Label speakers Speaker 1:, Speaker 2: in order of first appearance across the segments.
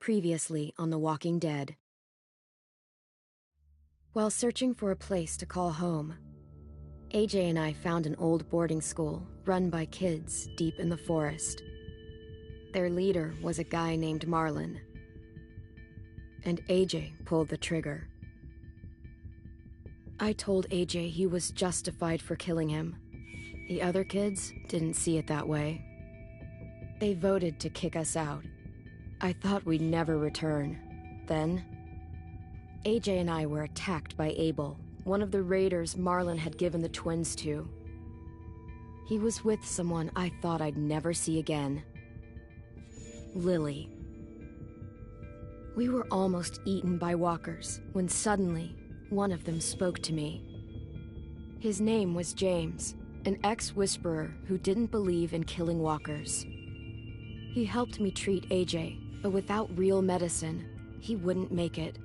Speaker 1: Previously on The Walking Dead. While searching for a place to call home, AJ and I found an old boarding school run by kids deep in the forest. Their leader was a guy named Marlon, and AJ pulled the trigger. I told AJ he was justified for killing him. The other kids didn't see it that way. They voted to kick us out. I thought we'd never return. Then, AJ and I were attacked by Abel, one of the raiders Marlon had given the twins to. He was with someone I thought I'd never see again. Lilly. We were almost eaten by walkers when suddenly one of them spoke to me. His name was James, an ex-whisperer who didn't believe in killing walkers. He helped me treat AJ, but without real medicine, he wouldn't make it.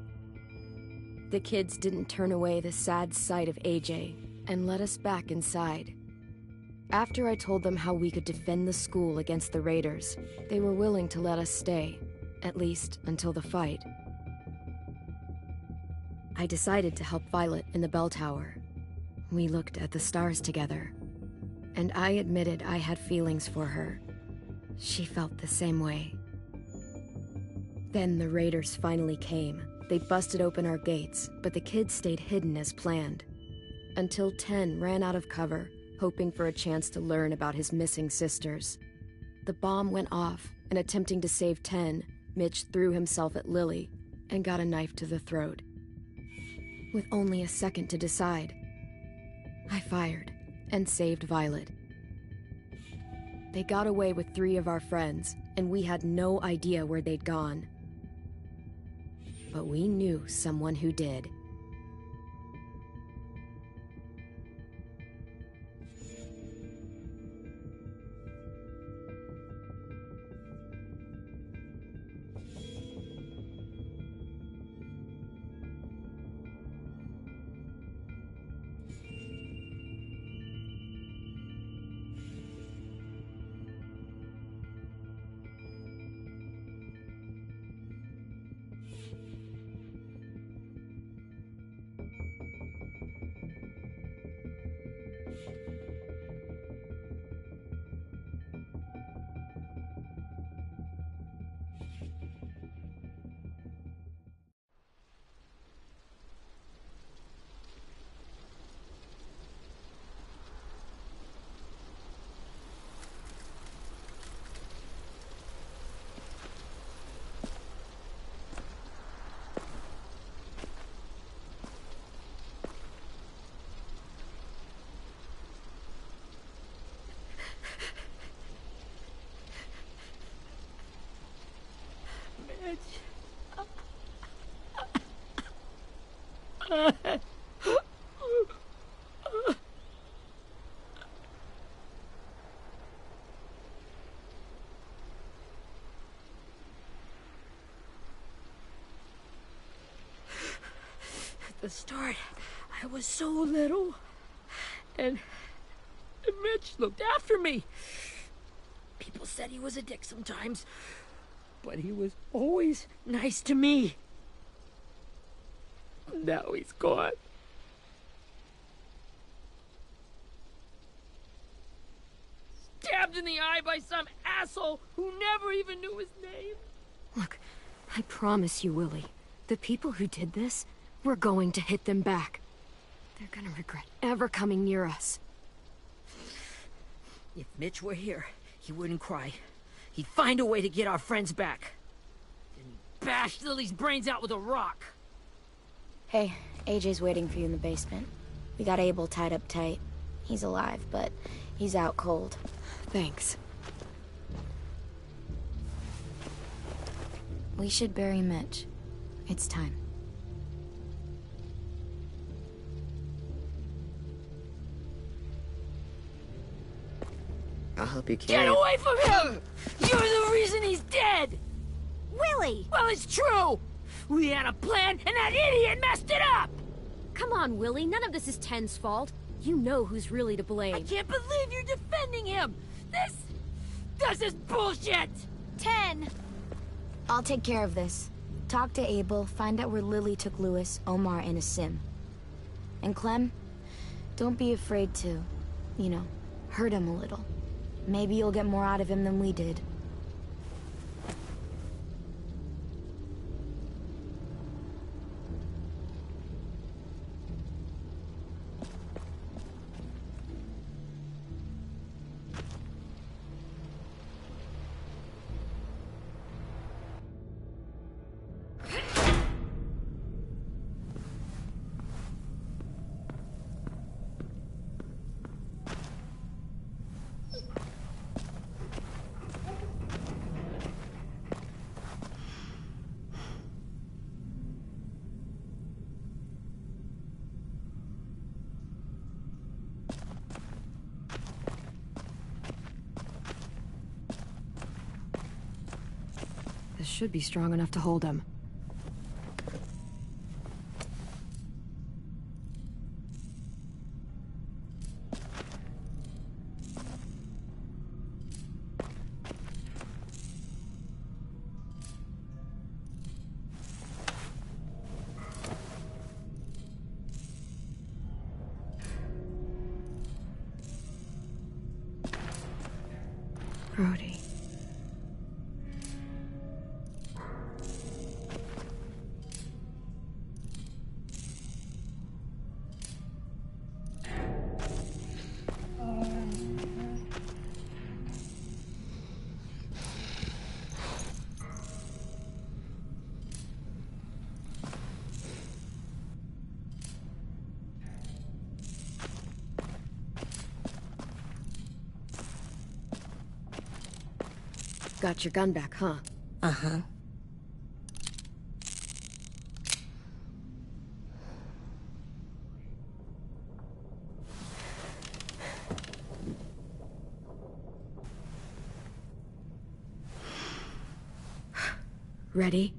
Speaker 1: The kids didn't turn away the sad sight of AJ and let us back inside. After I told them how we could defend the school against the raiders, they were willing to let us stay, at least until the fight. I decided to help Violet in the bell tower. We looked at the stars together, and I admitted I had feelings for her. She felt the same way. Then the raiders finally came. They busted open our gates, but the kids stayed hidden as planned. Until 10 ran out of cover, hoping for a chance to learn about his missing sisters. The bomb went off, and attempting to save 10, Mitch threw himself at Lilly and got a knife to the throat. With only a second to decide, I fired and saved Violet. They got away with 3 of our friends, and we had no idea where they'd gone. But we knew someone who did.
Speaker 2: At the start, I was so little, and Mitch looked after me. People said he was a dick sometimes, but he was always nice to me. Now he's gone. Stabbed in the eye by some asshole who never even knew his name.
Speaker 1: Look, I promise you, Willie, the people who did this, we're going to hit them back. They're gonna regret ever coming near us.
Speaker 2: If Mitch were here, he wouldn't cry. He'd find a way to get our friends back. Then he'd bash Lily's brains out with a rock.
Speaker 3: Hey, AJ's waiting for you in the basement. We got Abel tied up tight. He's alive, but he's out cold.
Speaker 1: Thanks.
Speaker 3: We should bury Mitch. It's time.
Speaker 4: I'll help you carry
Speaker 2: Get away from him! You're the reason he's dead!
Speaker 5: Willie!
Speaker 2: Well, it's true! We had a plan, and that idiot messed it up!
Speaker 5: Come on, Willie. None of this is Ten's fault. You know who's really to blame.
Speaker 2: I can't believe you're defending him! This is bullshit!
Speaker 5: 10!
Speaker 3: I'll take care of this. Talk to Abel, find out where Lilly took Lewis, Omar, and a sim. And Clem, don't be afraid to, you know, hurt him a little. Maybe you'll get more out of him than we did.
Speaker 1: This should be strong enough to hold him. Brody. Got your gun back, huh?
Speaker 3: Uh-huh.
Speaker 1: Ready?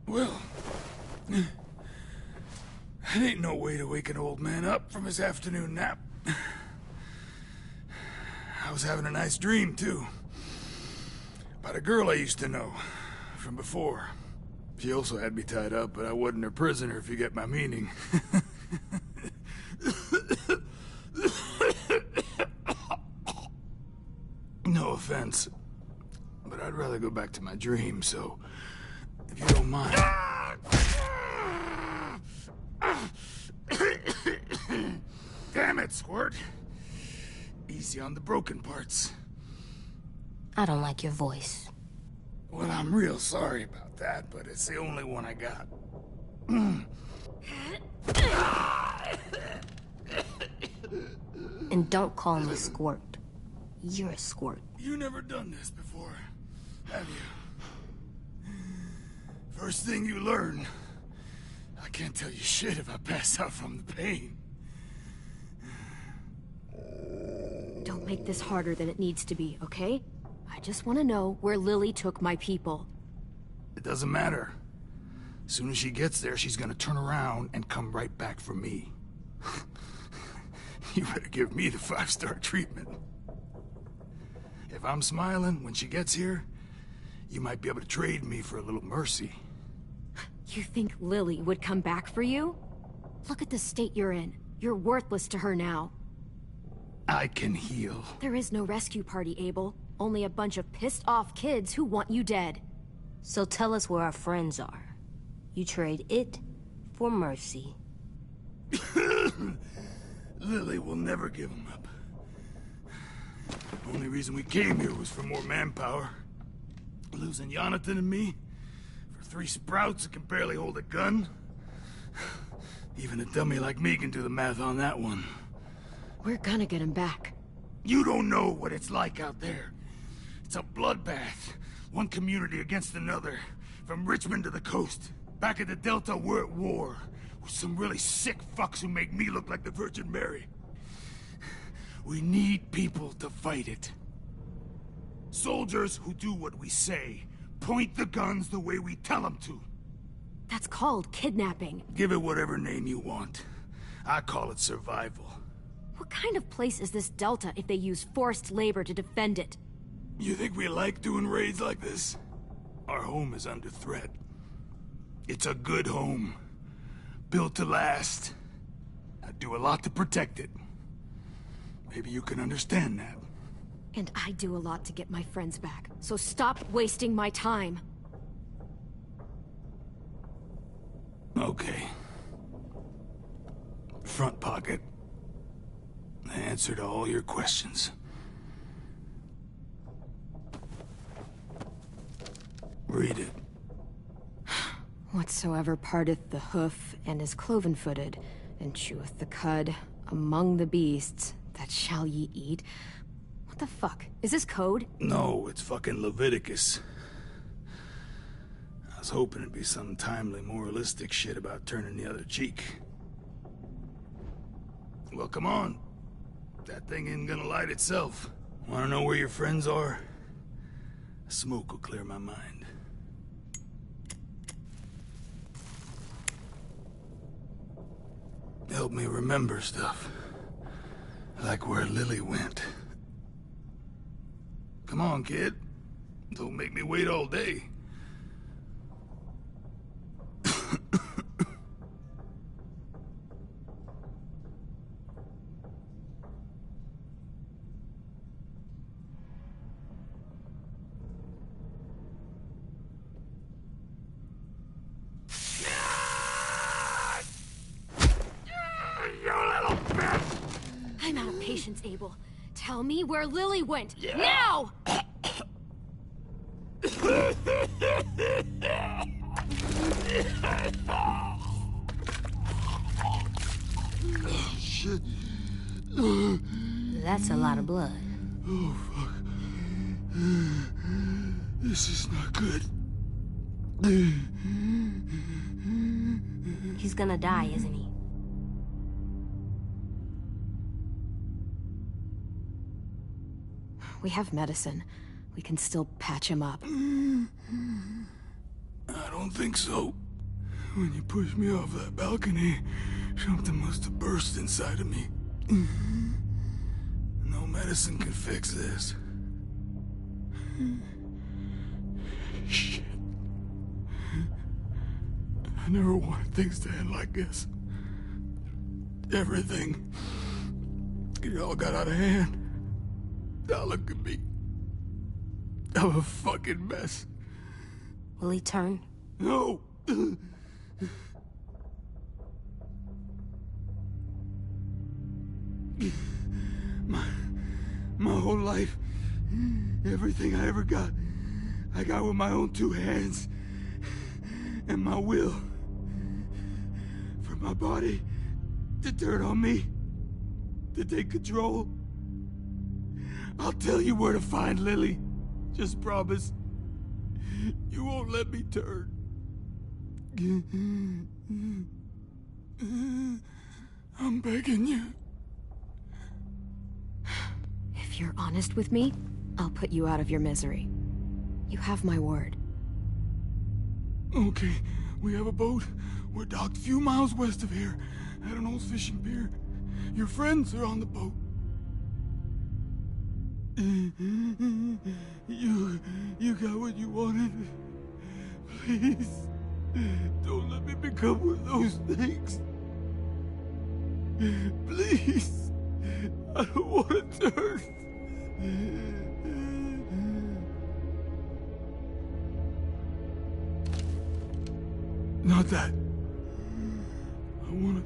Speaker 4: Well, that ain't no way to wake an old man up from his afternoon nap. I was having a nice dream, too. About a girl I used to know from before. She also had me tied up, but I wasn't her prisoner, if you get my meaning. No offense, but I'd rather go back to my dream, so if you don't mind. Damn it, Squirt. Easy on the broken parts.
Speaker 3: I don't like your voice.
Speaker 4: Well, I'm real sorry about that, but it's the only one I got.
Speaker 3: And don't call me Squirt. You're a squirt.
Speaker 4: You never done this before, have you? First thing you learn, I can't tell you shit if I pass out from the pain.
Speaker 1: Don't make this harder than it needs to be, okay? I just want to know where Lilly took my people.
Speaker 4: It doesn't matter. As soon as she gets there, she's gonna turn around and come right back for me. You better give me the 5-star treatment. If I'm smiling when she gets here, you might be able to trade me for a little mercy.
Speaker 1: You think Lilly would come back for you? Look at the state you're in. You're worthless to her now.
Speaker 4: I can heal.
Speaker 1: There is no rescue party, Abel. Only a bunch of pissed-off kids who want you dead.
Speaker 3: So tell us where our friends are. You trade it for mercy.
Speaker 4: Lilly will never give him up. Only reason we came here was for more manpower. Losing Jonathan and me for 3 sprouts that can barely hold a gun. Even a dummy like me can do the math on that one.
Speaker 1: We're gonna get him back.
Speaker 4: You don't know what it's like out there. It's a bloodbath. One community against another. From Richmond to the coast. Back at the Delta, we're at war. With some really sick fucks who make me look like the Virgin Mary. We need people to fight it. Soldiers who do what we say. Point the guns the way we tell them to.
Speaker 5: That's called kidnapping.
Speaker 4: Give it whatever name you want. I call it survival.
Speaker 5: What kind of place is this Delta if they use forced labor to defend it?
Speaker 4: You think we like doing raids like this? Our home is under threat. It's a good home. Built to last. I do a lot to protect it. Maybe you can understand that.
Speaker 5: And I do a lot to get my friends back, so stop wasting my time.
Speaker 4: Okay. Front pocket. The answer to all your questions. Read it.
Speaker 1: Whatsoever parteth the hoof, and is cloven-footed, and cheweth the cud, among the beasts, that shall ye eat. What the fuck? Is this code?
Speaker 4: No, it's fucking Leviticus. I was hoping it'd be some timely, moralistic shit about turning the other cheek. Well, come on. That thing ain't gonna light itself. Wanna know where your friends are? Smoke will clear my mind. Help me remember stuff. Like where Lilly went. Come on, kid. Don't make me wait all day.
Speaker 5: I'm out of patience, Abel. Tell me where Lilly went. Yeah. Now!
Speaker 4: Oh, shit.
Speaker 3: That's a lot of blood.
Speaker 4: Oh, fuck. This is not good.
Speaker 3: He's gonna die, isn't he?
Speaker 1: We have medicine. We can still patch him up.
Speaker 4: I don't think so. When you pushed me off that balcony, something must have burst inside of me. No medicine can fix this. Shit. I never wanted things to end like this. Everything. It all got out of hand. Now look at me. I'm a fucking mess.
Speaker 3: Will he turn?
Speaker 4: No! My whole life, everything I ever got, I got with my own two hands. And my will. For my body to turn on me. To take control. I'll tell you where to find Lilly. Just promise. You won't let me turn. I'm begging you.
Speaker 1: If you're honest with me, I'll put you out of your misery. You have my word.
Speaker 4: Okay, we have a boat. We're docked a few miles west of here, at an old fishing pier. Your friends are on the boat. You got what you wanted. Please, don't let me become one of those things. Please, I don't want to turn. Not that. I want to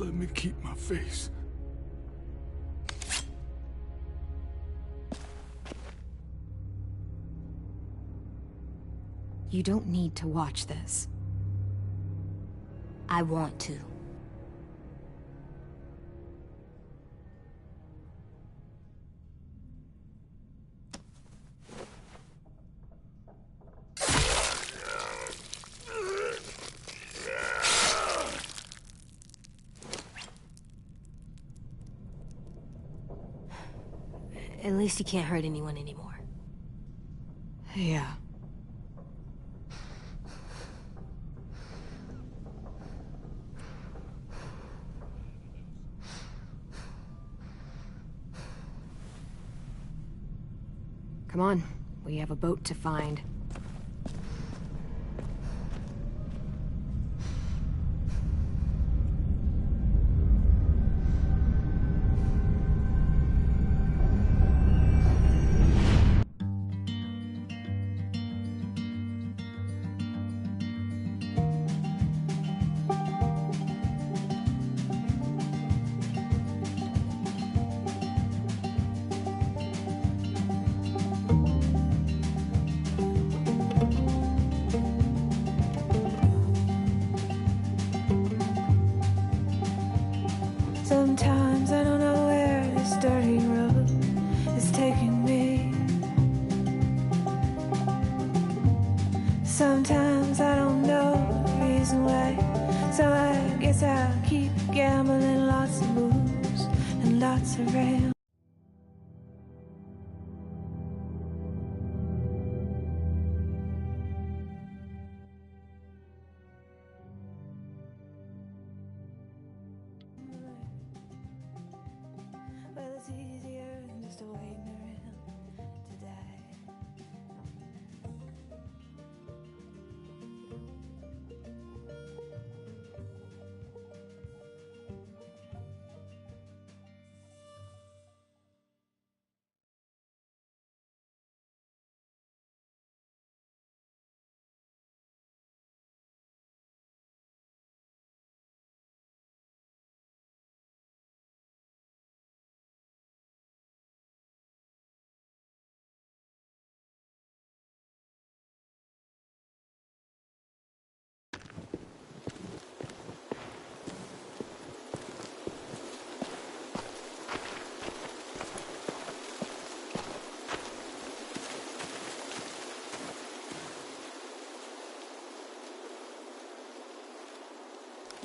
Speaker 4: let me keep my face.
Speaker 1: You don't need to watch this.
Speaker 3: I want to. At least he can't hurt anyone anymore.
Speaker 1: Yeah. Come on, we have a boat to find.
Speaker 6: Sometimes I don't know where this dirty road is taking me. Sometimes I don't know the reason why. So I guess I'll keep gambling, lots of moves and lots of rain. Well, it's easier than just waiting around to die.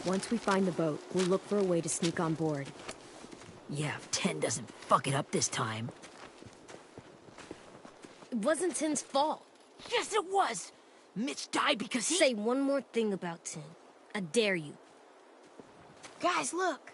Speaker 1: Once we find the boat, we'll look for a way to sneak on board.
Speaker 2: Yeah, if 10 doesn't fuck it up this time.
Speaker 5: It wasn't Tin's fault.
Speaker 2: Yes, it was! Mitch died because he—
Speaker 5: Say one more thing about Tin. I dare you.
Speaker 3: Guys, look!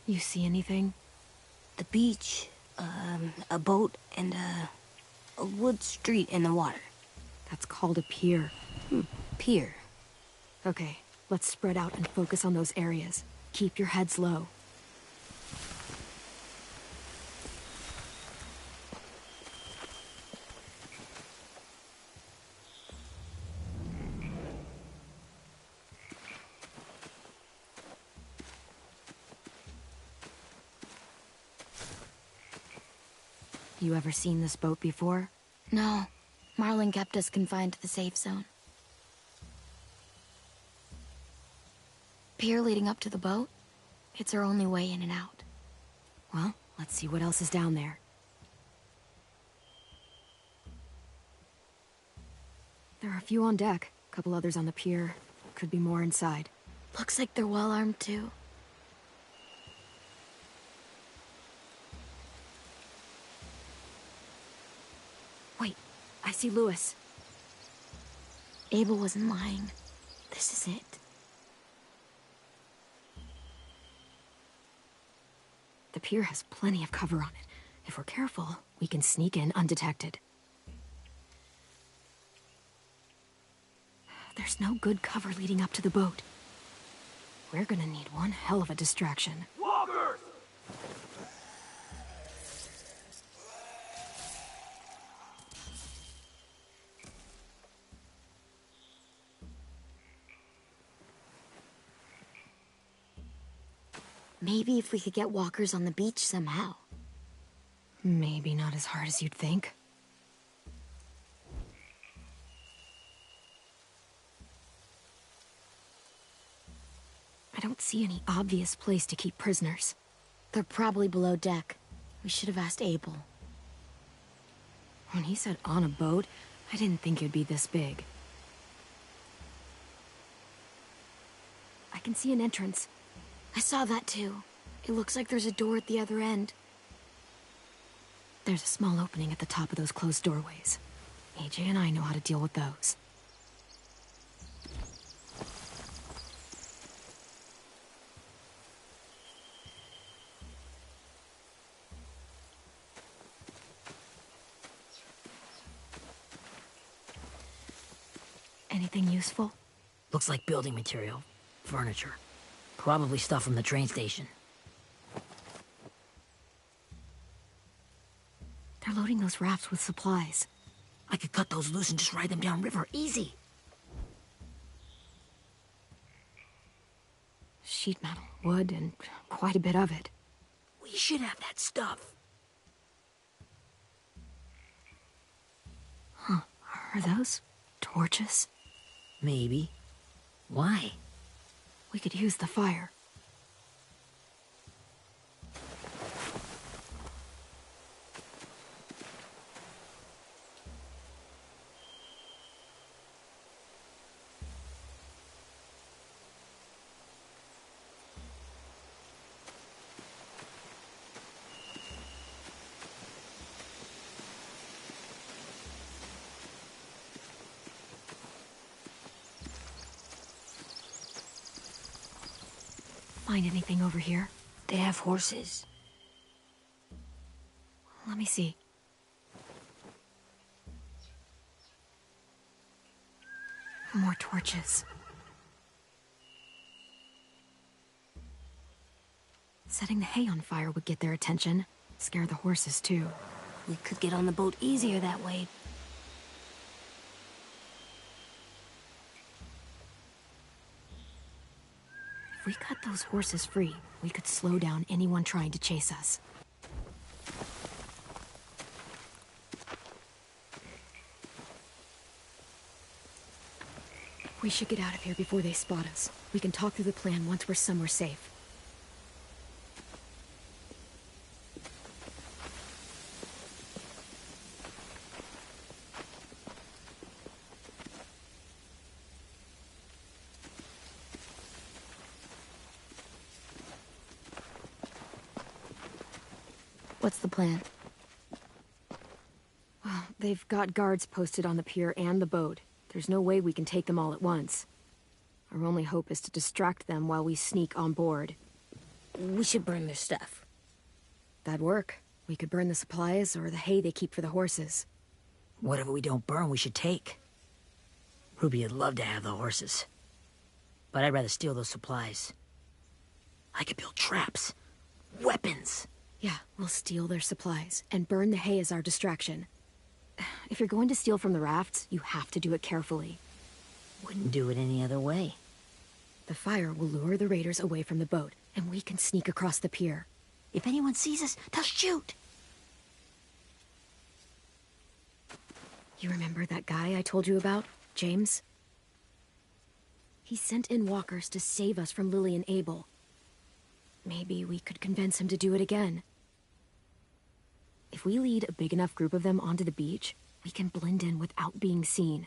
Speaker 1: You see anything?
Speaker 3: The beach, a boat, and a wood street in the water.
Speaker 1: That's called a pier.
Speaker 3: Pier.
Speaker 1: Okay, let's spread out and focus on those areas. Keep your heads low. You ever seen this boat before?
Speaker 3: No. Marlin kept us confined to the safe zone. Pier leading up to the boat? It's our only way in and out.
Speaker 1: Well, let's see what else is down there. There are a few on deck, a couple others on the pier. Could be more inside.
Speaker 3: Looks like they're well armed too.
Speaker 1: Wait, I see Lewis.
Speaker 3: Abel wasn't lying. This is it.
Speaker 1: The pier has plenty of cover on it. If we're careful, we can sneak in undetected. There's no good cover leading up to the boat. We're gonna need one hell of a distraction.
Speaker 4: Walkers!
Speaker 3: Maybe if we could get walkers on the beach somehow.
Speaker 1: Maybe not as hard as you'd think. I don't see any obvious place to keep prisoners.
Speaker 3: They're probably below deck. We should have asked Abel.
Speaker 1: When he said on a boat, I didn't think it'd be this big. I can see an entrance.
Speaker 3: I saw that too. It looks like there's a door at the other end.
Speaker 1: There's a small opening at the top of those closed doorways. AJ and I know how to deal with those. Anything useful?
Speaker 2: Looks like building material. Furniture. Probably stuff from the train station.
Speaker 1: They're loading those rafts with supplies.
Speaker 2: I could cut those loose and just ride them downriver. Easy.
Speaker 1: Sheet metal, wood, and quite a bit of it.
Speaker 2: We should have that stuff.
Speaker 1: Huh. Are those torches?
Speaker 2: Maybe. Why?
Speaker 1: We could use the fire. Find anything over here?
Speaker 3: They have horses.
Speaker 1: Let me see. More torches. Setting the hay on fire would get their attention. Scare the horses, too.
Speaker 3: We could get on the boat easier that way.
Speaker 1: If we cut those horses free, we could slow down anyone trying to chase us. We should get out of here before they spot us. We can talk through the plan once we're somewhere safe.
Speaker 3: What's the plan?
Speaker 1: Well, they've got guards posted on the pier and the boat. There's no way we can take them all at once. Our only hope is to distract them while we sneak on board.
Speaker 3: We should burn their stuff.
Speaker 1: That'd work. We could burn the supplies or the hay they keep for the horses.
Speaker 2: Whatever we don't burn, we should take. Ruby'd love to have the horses. But I'd rather steal those supplies. I could build traps. Weapons.
Speaker 1: Yeah, we'll steal their supplies and burn the hay as our distraction. If you're going to steal from the rafts, you have to do it carefully.
Speaker 2: Wouldn't do it any other way.
Speaker 1: The fire will lure the raiders away from the boat, and we can sneak across the pier.
Speaker 2: If anyone sees us, they'll shoot.
Speaker 1: You remember that guy I told you about, James? He sent in walkers to save us from Lilly and Abel. Maybe we could convince him to do it again. If we lead a big enough group of them onto the beach, we can blend in without being seen.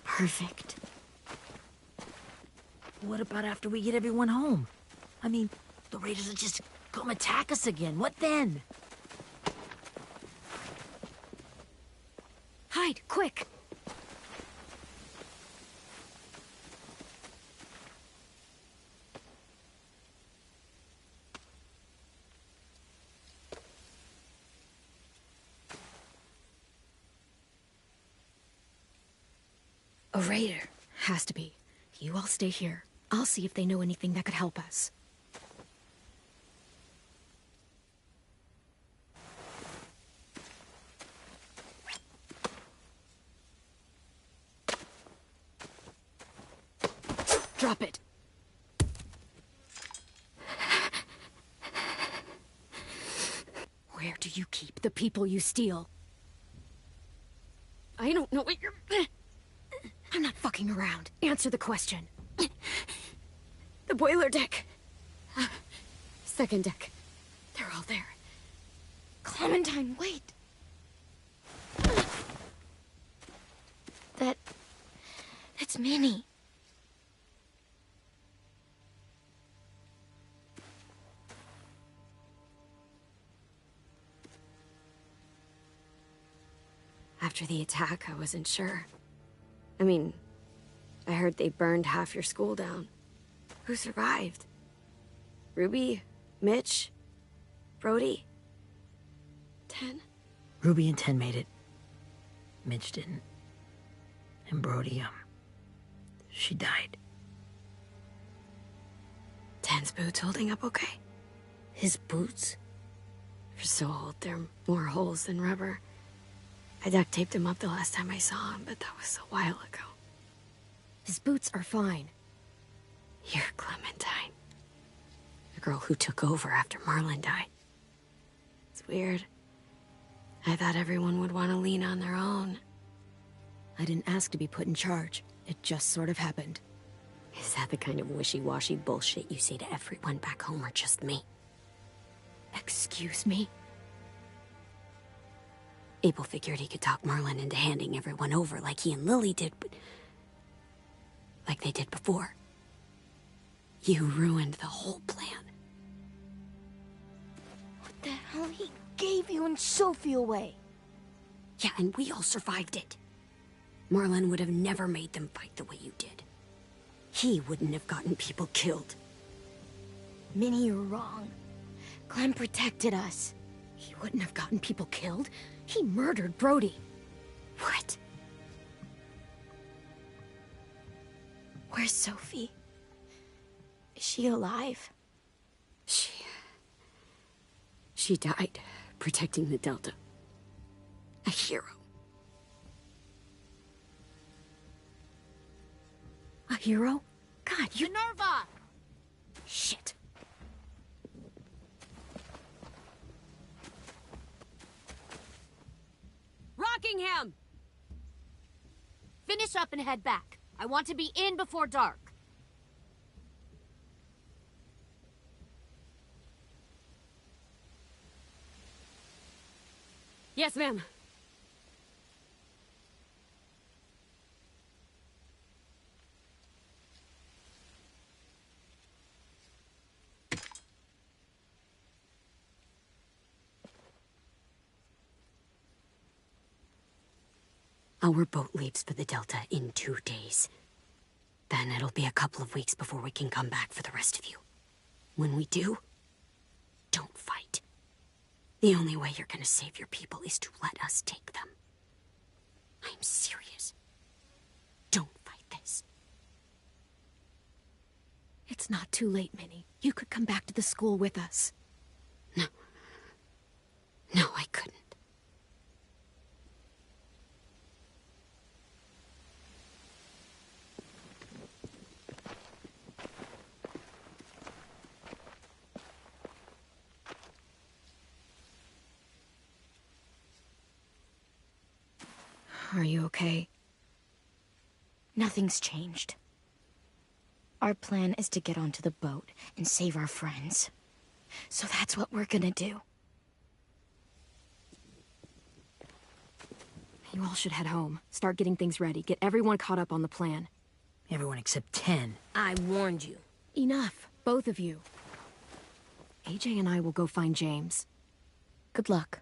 Speaker 3: Perfect.
Speaker 2: What about after we get everyone home? I mean, the raiders will just come attack us again. What then?
Speaker 1: Hide, quick!
Speaker 3: A raider.
Speaker 1: Has to be. You all stay here. I'll see if they know anything that could help us. Drop it. Where do you keep the people you steal?
Speaker 5: I don't know what you're...
Speaker 1: I'm not fucking around. Answer the question. The boiler deck. Second deck. They're all there.
Speaker 3: Clementine, wait. That's Minnie.
Speaker 1: After the attack, I wasn't sure. I mean, I heard they burned half your school down. Who survived? Ruby? Mitch? Brody? 10?
Speaker 2: Ruby and 10 made it. Mitch didn't. And Brody, she died.
Speaker 1: 10's boots holding up okay?
Speaker 2: His boots?
Speaker 1: They're so old, they're more holes than rubber. I duct taped him up the last time I saw him, but that was a while ago. His boots are fine. You're Clementine. The girl who took over after Marlon died. It's weird. I thought everyone would want to lean on their own. I didn't ask to be put in charge. It just sort of happened. Is that the kind of wishy-washy bullshit you say to everyone back home or just me? Excuse me? Abel figured he could talk Marlon into handing everyone over like he and Lilly did, but... like they did before. You ruined the whole plan.
Speaker 3: What the hell? He gave you and Sophie away.
Speaker 1: Yeah, and we all survived it. Marlon would have never made them fight the way you did. He wouldn't have gotten people killed.
Speaker 3: Minnie, you're wrong. Clem protected us.
Speaker 1: He wouldn't have gotten people killed. He murdered Brody. What?
Speaker 3: Where's Sophie? Is she alive?
Speaker 1: She died protecting the Delta. A hero. A hero? God, you...
Speaker 5: Minerva!
Speaker 1: Shit.
Speaker 5: Rockingham! Finish up and head back. I want to be in before dark.
Speaker 1: Yes, ma'am. Our boat leaves for the Delta in 2 days. Then it'll be a couple of weeks before we can come back for the rest of you. When we do, don't fight. The only way you're gonna save your people is to let us take them. I'm serious. Don't fight this. It's not too late, Minnie. You could come back to the school with us. No. No, I couldn't. Are you okay?
Speaker 3: Nothing's changed. Our plan is to get onto the boat and save our friends. So that's what we're gonna do.
Speaker 1: You all should head home. Start getting things ready. Get everyone caught up on the plan.
Speaker 2: Everyone except 10.
Speaker 5: I warned you.
Speaker 1: Enough, both of you. AJ and I will go find James.
Speaker 3: Good luck.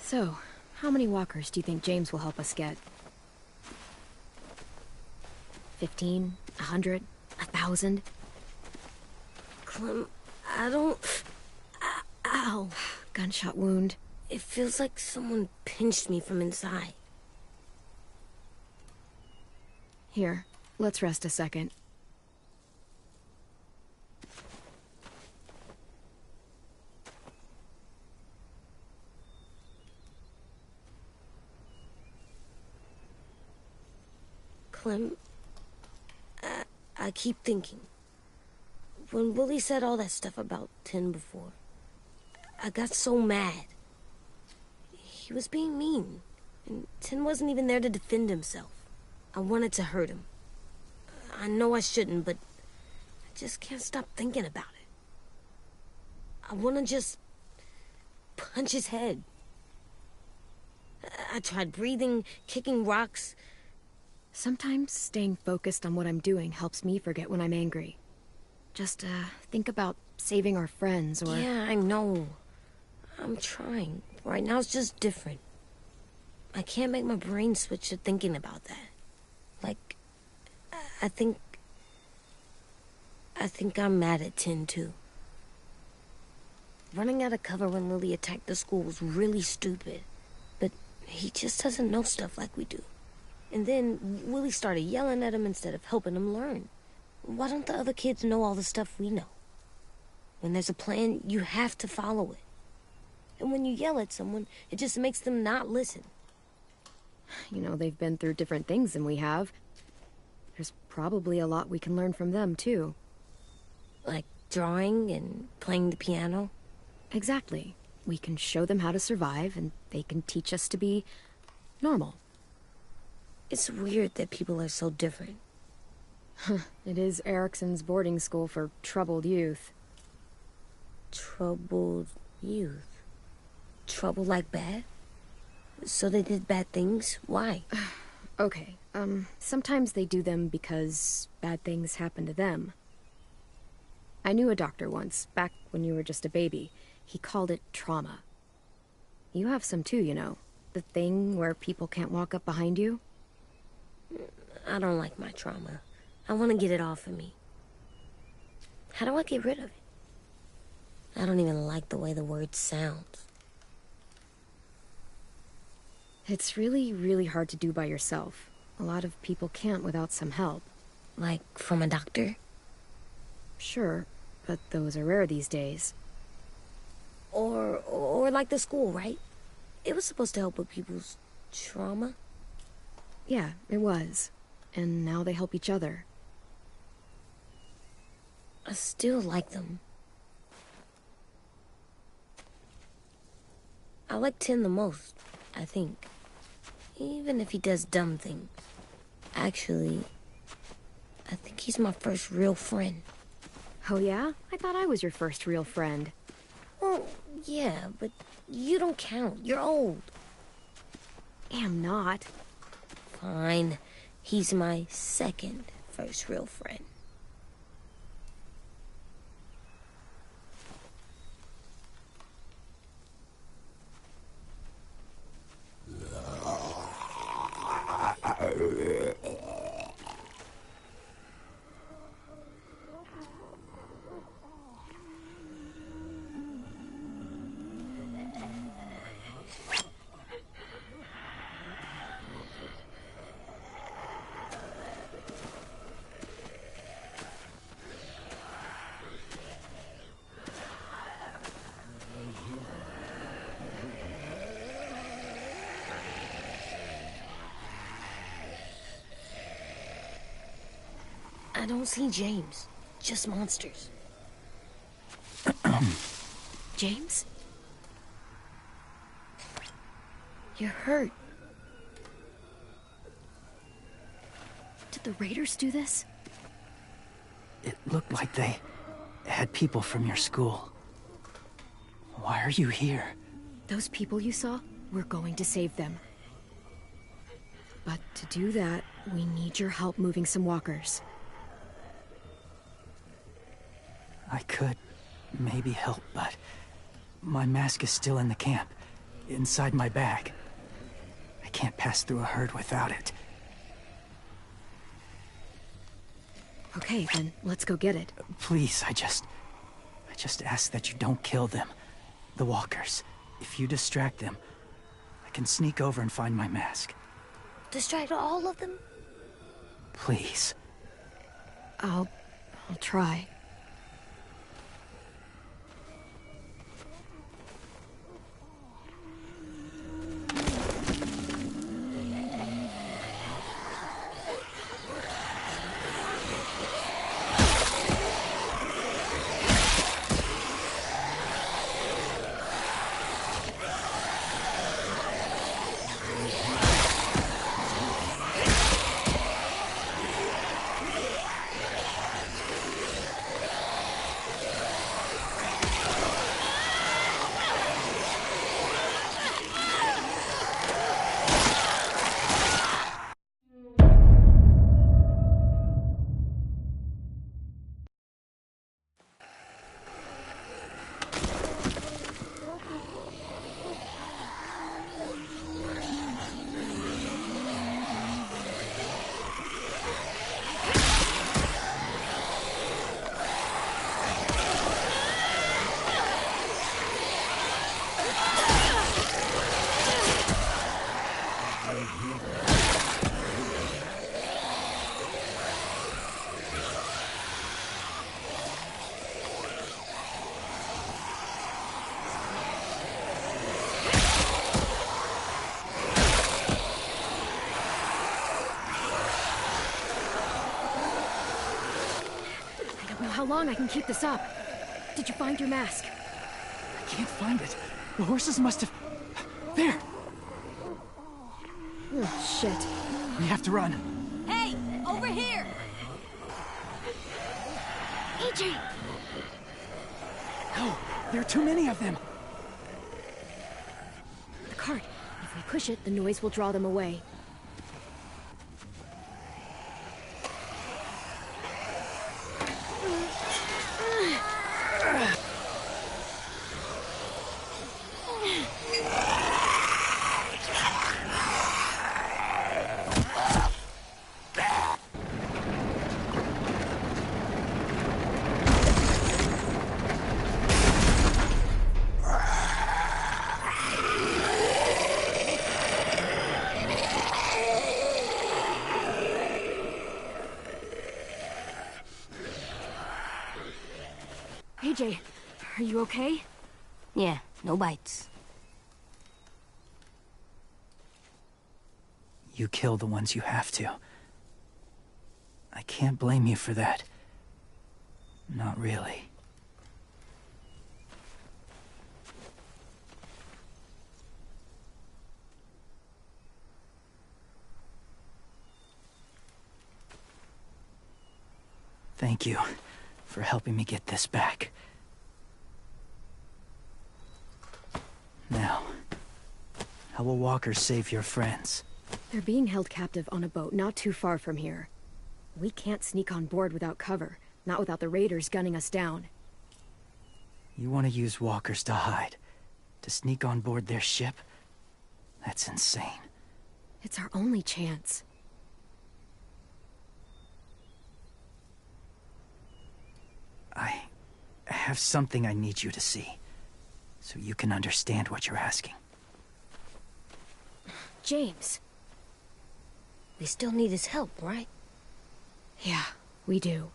Speaker 1: So, how many walkers do you think James will help us get? 15? 100? 1,000?
Speaker 5: Clem, I don't... Ow.
Speaker 1: Gunshot wound.
Speaker 5: It feels like someone pinched me from inside.
Speaker 1: Here, let's rest a second.
Speaker 7: Clem, I keep thinking. When Willie said all that stuff about Tin before, I got so mad. He was being mean, and Tin wasn't even there to defend himself. I wanted to hurt him. I know I shouldn't, but I just can't stop thinking about it. I want to just punch his head. I tried breathing, kicking rocks.
Speaker 1: Sometimes staying focused on what I'm doing helps me forget when I'm angry. Just, think about saving our friends, or...
Speaker 7: Yeah, I know. I'm trying. Right now it's just different. I can't make my brain switch to thinking about that. Like, I think I'm mad at Tin, too. Running out of cover when Lilly attacked the school was really stupid. But he just doesn't know stuff like we do. And then Willie started yelling at him instead of helping him learn. Why don't the other kids know all the stuff we know? When there's a plan, you have to follow it. And when you yell at someone, it just makes them not listen.
Speaker 1: You know, they've been through different things than we have. There's probably a lot we can learn from them, too.
Speaker 7: Like drawing and playing the piano?
Speaker 1: Exactly. We can show them how to survive, and they can teach us to be normal.
Speaker 7: It's weird that people are so different.
Speaker 1: It is Erickson's boarding school for troubled youth.
Speaker 7: Troubled youth? Trouble like bad? So they did bad things? Why?
Speaker 1: Okay, sometimes they do them because bad things happen to them. I knew a doctor once, back when you were just a baby. He called it trauma. You have some too, you know. The thing where people can't walk up behind you.
Speaker 7: I don't like my trauma. I want to get it off of me. How do I get rid of it? I don't even like the way the word sounds.
Speaker 1: It's really, really hard to do by yourself. A lot of people can't without some help.
Speaker 7: Like from a doctor?
Speaker 1: Sure, but those are rare these days.
Speaker 7: Or like the school, right? It was supposed to help with people's trauma.
Speaker 1: Yeah, it was. And now they help each other.
Speaker 7: I still like them. I like Tin the most, I think. Even if he does dumb things. Actually, I think he's my first real friend.
Speaker 1: Oh yeah? I thought I was your first real friend.
Speaker 7: Well, yeah, but you don't count. You're old.
Speaker 1: Am not.
Speaker 7: Fine. He's my second first real friend. I don't see James. Just monsters.
Speaker 1: James? You're hurt. Did the Raiders do this?
Speaker 8: It looked like they had people from your school. Why are you here?
Speaker 1: Those people you saw, we're going to save them. But to do that, we need your help moving some walkers.
Speaker 8: I could maybe help, but my mask is still in the camp, inside my bag. I can't pass through a herd without it.
Speaker 1: Okay, then let's go get it.
Speaker 8: Please, I just ask that you don't kill them. The walkers. If you distract them, I can sneak over and find my mask.
Speaker 7: Distract all of them?
Speaker 8: Please.
Speaker 1: I'll try. how long I can keep this up. Did you find your mask?
Speaker 8: I can't find it. The horses must have... There!
Speaker 1: Oh, shit.
Speaker 8: We have to run.
Speaker 5: Hey, over here!
Speaker 1: AJ!
Speaker 8: No, there are too many of them.
Speaker 1: The cart. If we push it, the noise will draw them away. AJ, are you okay?
Speaker 7: Yeah, no bites.
Speaker 8: You kill the ones you have to. I can't blame you for that. Not really. Thank you for helping me get this back. Now, how will Walker save your friends?
Speaker 1: They're being held captive on a boat not too far from here. We can't sneak on board without cover, not without the raiders gunning us down.
Speaker 8: You want to use walkers to hide? To sneak on board their ship? That's insane.
Speaker 1: It's our only chance.
Speaker 8: I have something I need you to see, so you can understand what you're asking.
Speaker 1: James.
Speaker 7: We still need his help, right?
Speaker 1: Yeah, we do.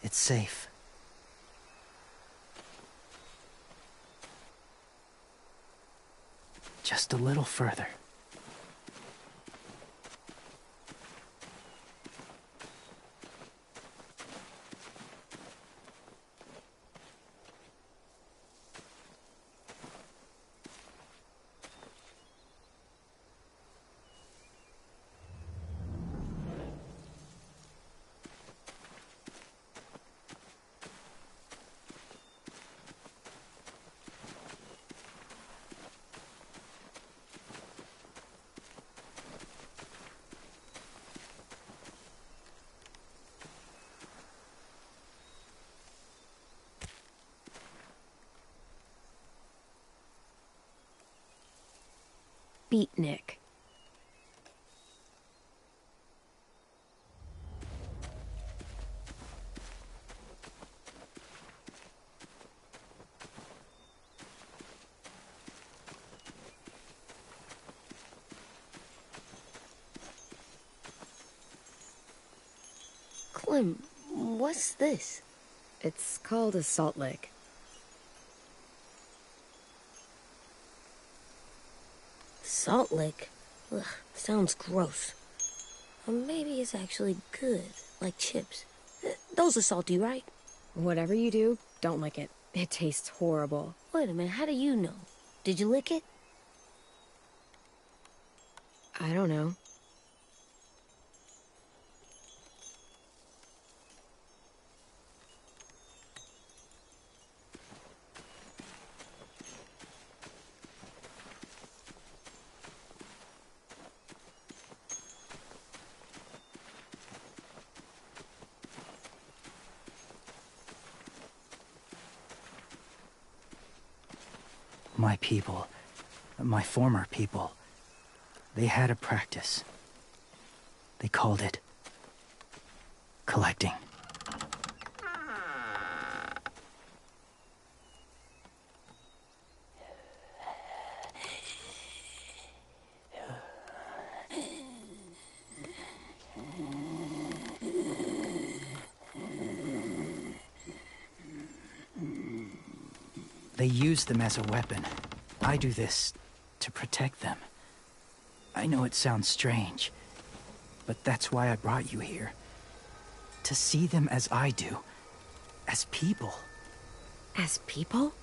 Speaker 8: It's safe. Just a little further.
Speaker 1: Beatnik.
Speaker 7: Clem, what's this?
Speaker 1: It's called a salt lick.
Speaker 7: Salt lick? Ugh, sounds gross. Or maybe it's actually good, like chips. Those are salty, right?
Speaker 1: Whatever you do, don't lick it. It tastes horrible.
Speaker 7: Wait a minute, how do you know? Did you lick it?
Speaker 1: I don't know.
Speaker 8: My people, my former people, they had a practice. They called it collecting. They use them as a weapon. I do this to protect them. I know it sounds strange, but that's why I brought you here. To see them as I do. As people.
Speaker 1: As people?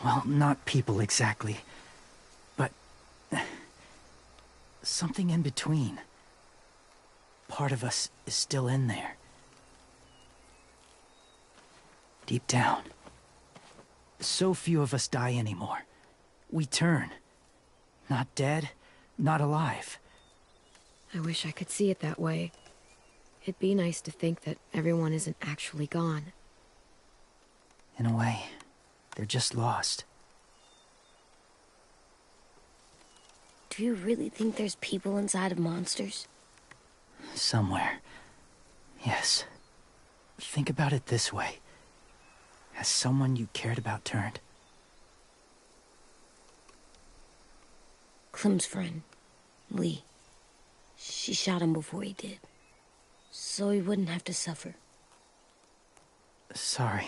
Speaker 8: Well, not people exactly, but something in between. Part of us is still in there. Deep down. So few of us die anymore. We turn. Not dead, not alive.
Speaker 1: I wish I could see it that way. It'd be nice to think that everyone isn't actually gone.
Speaker 8: In a way, they're just lost.
Speaker 7: Do you really think there's people inside of monsters?
Speaker 8: Somewhere. Yes. Think about it this way. Has someone you cared about turned?
Speaker 7: Clem's friend, Lee. She shot him before he did. So he wouldn't have to suffer.
Speaker 8: Sorry.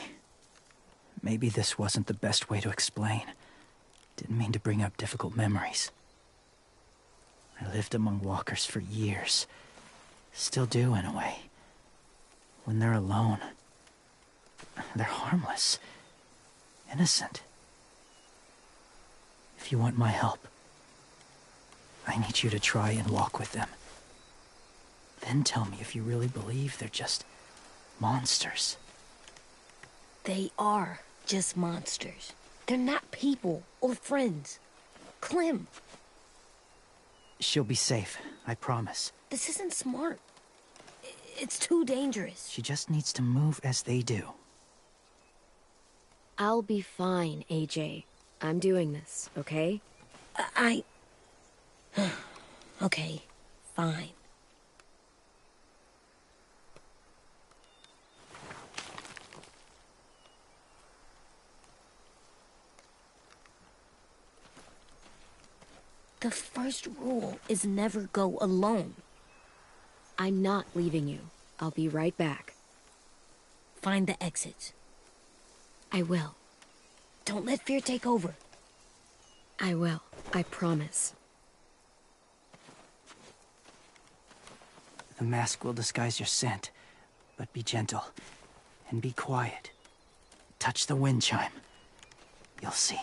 Speaker 8: Maybe this wasn't the best way to explain. Didn't mean to bring up difficult memories. I lived among walkers for years. Still do, in a way. When they're alone, they're harmless. Innocent. If you want my help, I need you to try and walk with them. Then tell me if you really believe they're just monsters.
Speaker 7: They are just monsters. They're not people or friends. Clem.
Speaker 8: She'll be safe, I promise.
Speaker 7: This isn't smart. It's too dangerous.
Speaker 8: She just needs to move as they do.
Speaker 1: I'll be fine, AJ. I'm doing this, okay?
Speaker 7: Okay, fine. The first rule is never go alone.
Speaker 1: I'm not leaving you. I'll be right back.
Speaker 7: Find the exits.
Speaker 1: I will.
Speaker 7: Don't let fear take over.
Speaker 1: I will. I promise.
Speaker 8: The mask will disguise your scent, but be gentle and be quiet. Touch the wind chime. You'll see.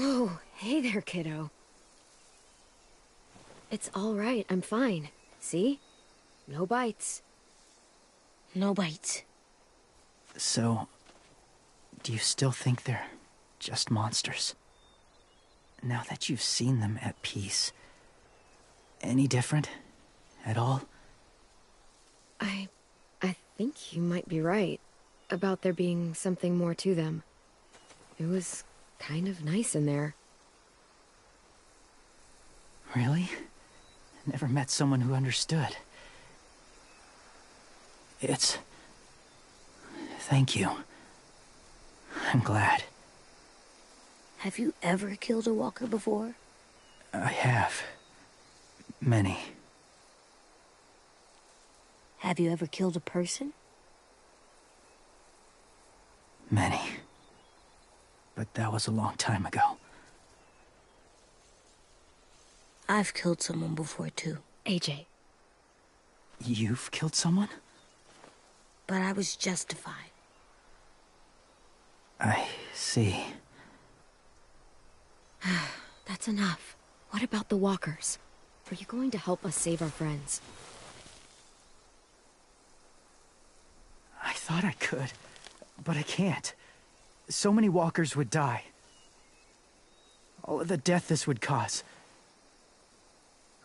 Speaker 1: Whoa, hey there, kiddo. It's all right, I'm fine. See? No bites.
Speaker 7: No bites.
Speaker 8: So, do you still think they're just monsters? Now that you've seen them at peace, any different? At all?
Speaker 1: I think you might be right about there being something more to them. It was kind of nice in there.
Speaker 8: Really? Never met someone who understood. Thank you. I'm glad.
Speaker 7: Have you ever killed a walker before?
Speaker 8: I have. Many.
Speaker 7: Have you ever killed a person?
Speaker 8: Many. But that was a long time ago.
Speaker 7: I've killed someone before, too.
Speaker 1: AJ.
Speaker 8: You've killed someone?
Speaker 7: But I was justified.
Speaker 8: I see.
Speaker 1: That's enough. What about the walkers? Are you going to help us save our friends?
Speaker 8: I thought I could, but I can't. So many walkers would die. All of the death this would cause.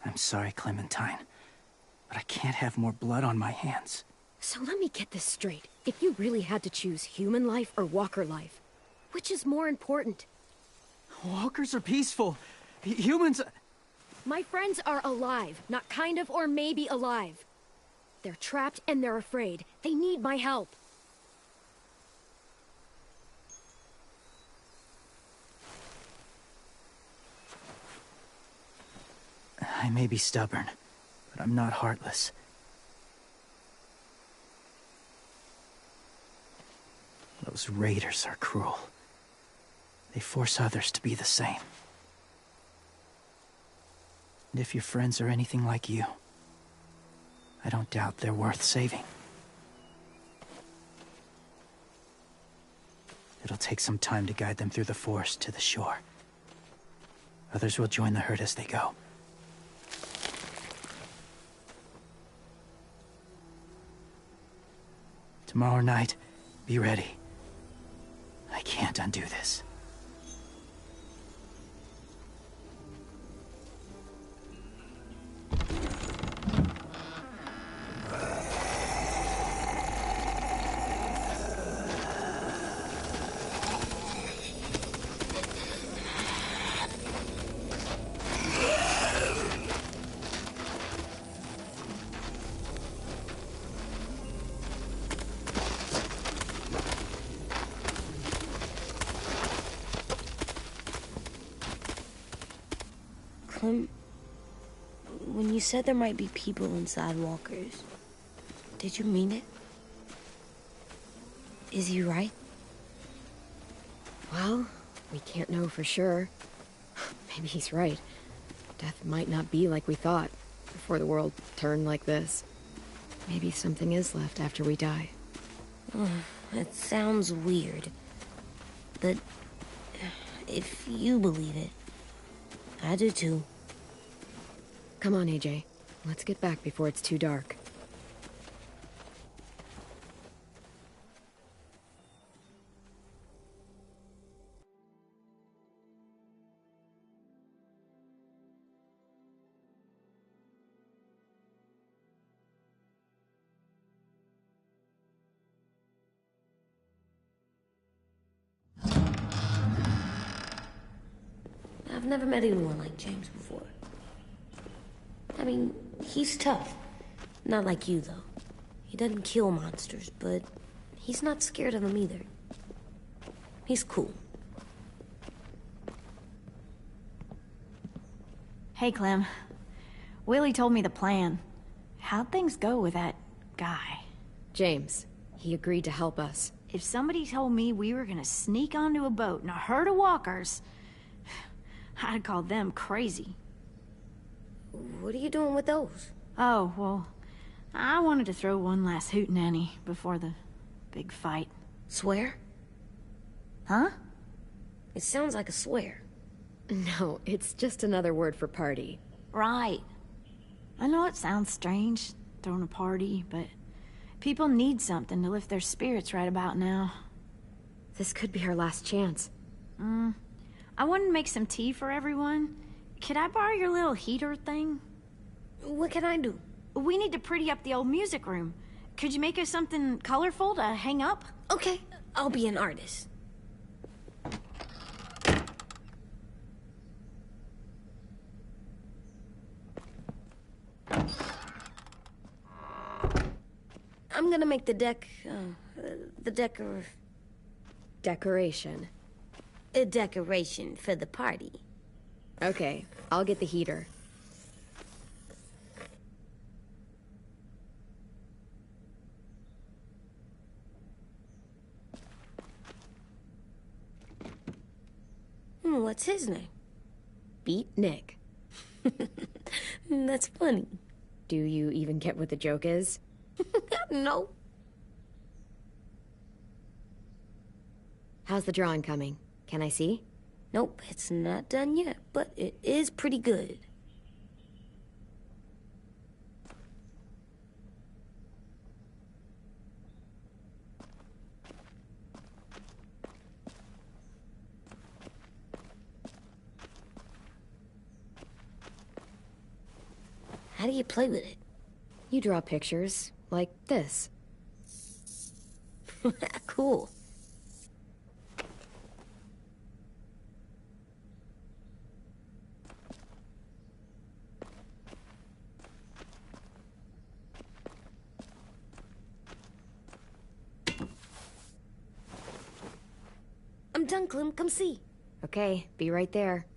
Speaker 8: I'm sorry, Clementine, but I can't have more blood on my hands.
Speaker 1: So let me get this straight. If you really had to choose human life or walker life, which is more important?
Speaker 8: Walkers are peaceful. Humans...
Speaker 1: My friends are alive, not kind of or maybe alive. They're trapped and they're afraid. They need my help.
Speaker 8: I may be stubborn, but I'm not heartless. Those raiders are cruel. They force others to be the same. And if your friends are anything like you, I don't doubt they're worth saving. It'll take some time to guide them through the forest to the shore. Others will join the herd as they go. Tomorrow night, be ready. I can't undo this.
Speaker 7: When you said there might be people inside walkers, did you mean it? Is he right?
Speaker 1: Well, we can't know for sure. Maybe he's right. Death might not be like we thought before the world turned like this. Maybe something is left after we die.
Speaker 7: That sounds weird. But if you believe it, I do too.
Speaker 1: Come on, AJ. Let's get back before it's too dark.
Speaker 7: I've never met anyone like James before. I mean, he's tough. Not like you, though. He doesn't kill monsters, but he's not scared of them either. He's cool.
Speaker 9: Hey, Clem. Willie told me the plan. How'd things go with that guy?
Speaker 1: James. He agreed to help us.
Speaker 9: If somebody told me we were gonna sneak onto a boat in a herd of walkers, I'd call them crazy.
Speaker 7: What are you doing with those?
Speaker 9: Oh, well, I wanted to throw one last hootenanny before the big fight.
Speaker 7: Swear?
Speaker 9: Huh?
Speaker 7: It sounds like a swear.
Speaker 1: No, it's just another word for party.
Speaker 9: Right. I know it sounds strange, throwing a party, but people need something to lift their spirits right about now.
Speaker 1: This could be our last chance.
Speaker 9: I wanted to make some tea for everyone. Could I borrow your little heater thing?
Speaker 7: What can I do?
Speaker 9: We need to pretty up the old music room. Could you make us something colorful to hang up?
Speaker 7: Okay, I'll be an artist. I'm gonna make the
Speaker 1: Decoration.
Speaker 7: a decoration for the party.
Speaker 1: Okay, I'll get the heater.
Speaker 7: What's his name?
Speaker 1: Beat Nick.
Speaker 7: That's funny.
Speaker 1: Do you even get what the joke is?
Speaker 7: No.
Speaker 1: How's the drawing coming? Can I see?
Speaker 7: Nope, it's not done yet, but it is pretty good. How do you play with it?
Speaker 1: You draw pictures, like this.
Speaker 7: Cool. I'm done, Clem. Come see.
Speaker 1: Okay, be right there.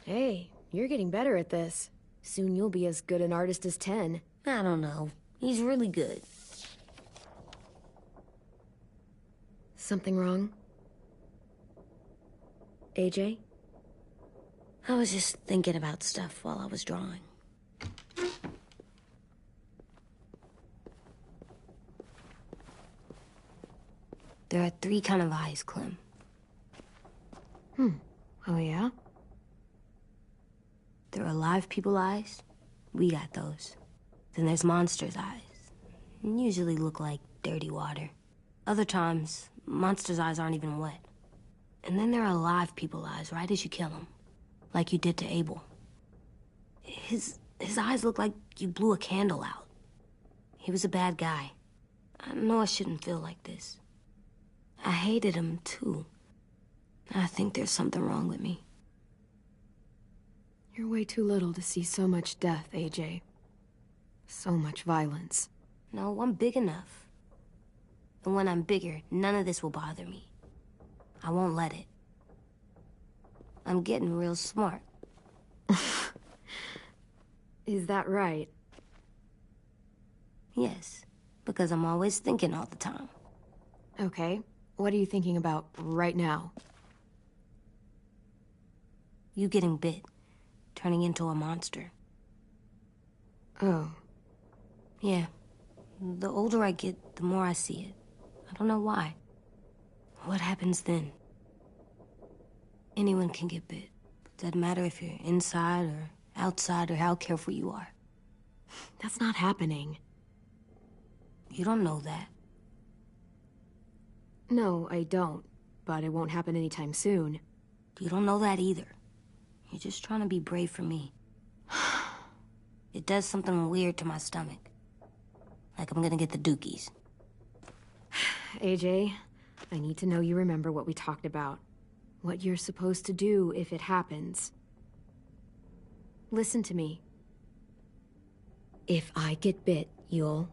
Speaker 1: Hey, you're getting better at this. Soon you'll be as good an artist as 10.
Speaker 7: I don't know. He's really good.
Speaker 1: Something wrong? AJ?
Speaker 7: I was just thinking about stuff while I was drawing. There are 3 kind of eyes, Clem.
Speaker 1: Oh yeah?
Speaker 7: There are live people eyes. We got those. Then there's monsters' eyes. Usually look like dirty water. Other times, monsters' eyes aren't even wet. And then there are live people eyes right as you kill them. Like you did to Abel. His eyes look like you blew a candle out. He was a bad guy. I know I shouldn't feel like this. I hated him, too. I think there's something wrong with me.
Speaker 1: You're way too little to see so much death, AJ. So much violence.
Speaker 7: No, I'm big enough. And when I'm bigger, none of this will bother me. I won't let it. I'm getting real smart.
Speaker 1: Is that right?
Speaker 7: Yes, because I'm always thinking all the time.
Speaker 1: Okay, what are you thinking about right now?
Speaker 7: You getting bit, turning into a monster.
Speaker 1: Oh.
Speaker 7: Yeah. The older I get, the more I see it. I don't know why. What happens then? Anyone can get bit. Doesn't matter if you're inside or outside or how careful you are.
Speaker 1: That's not happening.
Speaker 7: You don't know that.
Speaker 1: No, I don't. But it won't happen anytime soon.
Speaker 7: You don't know that either. You're just trying to be brave for me. It does something weird to my stomach. Like I'm gonna get the dookies.
Speaker 1: AJ, I need to know you remember what we talked about. What you're supposed to do if it happens. Listen to me. If I get bit, you'll...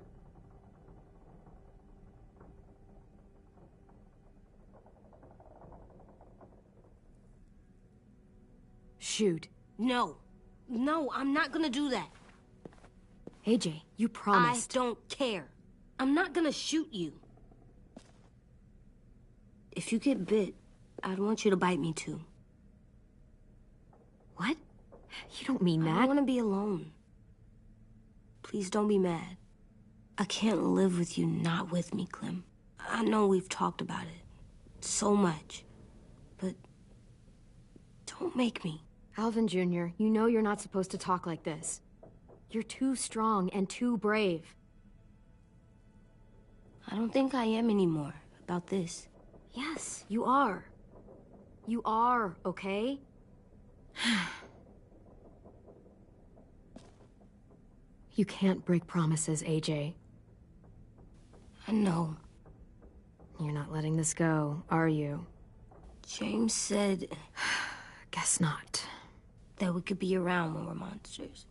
Speaker 1: shoot.
Speaker 7: No. No, I'm not gonna do that.
Speaker 1: AJ, you promised.
Speaker 7: I don't care. I'm not gonna shoot you. If you get bit, I'd want you to bite me too.
Speaker 1: What? You don't mean that.
Speaker 7: I don't want to be alone. Please don't be mad. I can't live with you not with me, Clem. I know we've talked about it so much, but don't make me.
Speaker 5: Alvin Jr., you know you're not supposed to talk like this. You're too strong and too brave.
Speaker 7: I don't think I am anymore about this.
Speaker 5: Yes, you are. You are, okay? You can't break promises, AJ.
Speaker 7: I know.
Speaker 5: You're not letting this go, are you?
Speaker 7: James said...
Speaker 5: Guess not.
Speaker 7: That we could be around when we're monsters.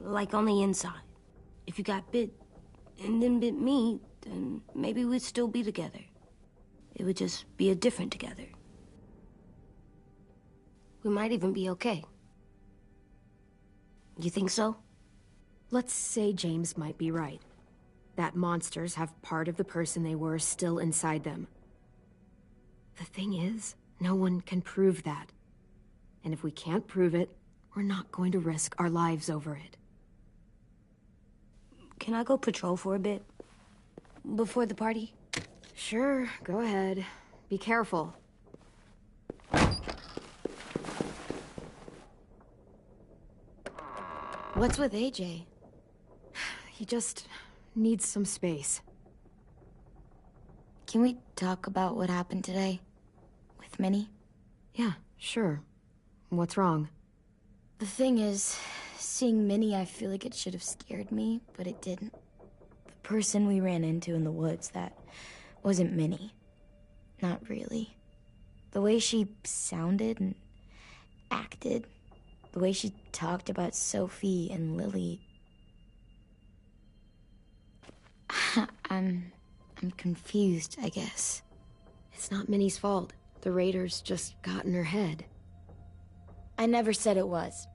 Speaker 7: Like on the inside. If you got bit and then bit me, then maybe we'd still be together. It would just be a different together. We might even be okay. You think so?
Speaker 5: Let's say James might be right. That monsters have part of the person they were still inside them. The thing is, no one can prove that. And if we can't prove it, we're not going to risk our lives over it.
Speaker 7: Can I go patrol for a bit? Before the party?
Speaker 5: Sure, go ahead. Be careful.
Speaker 3: What's with AJ?
Speaker 5: He just needs some space.
Speaker 3: Can we talk about what happened today? With Minnie?
Speaker 5: Yeah, sure. What's wrong?
Speaker 3: The thing is, seeing Minnie, I feel like it should have scared me, but it didn't. The person we ran into in the woods, that wasn't Minnie. Not really. The way she sounded and acted, the way she talked about Sophie and Lilly... I'm confused, I guess.
Speaker 5: It's not Minnie's fault. The raiders just got in her head.
Speaker 3: I never said it was,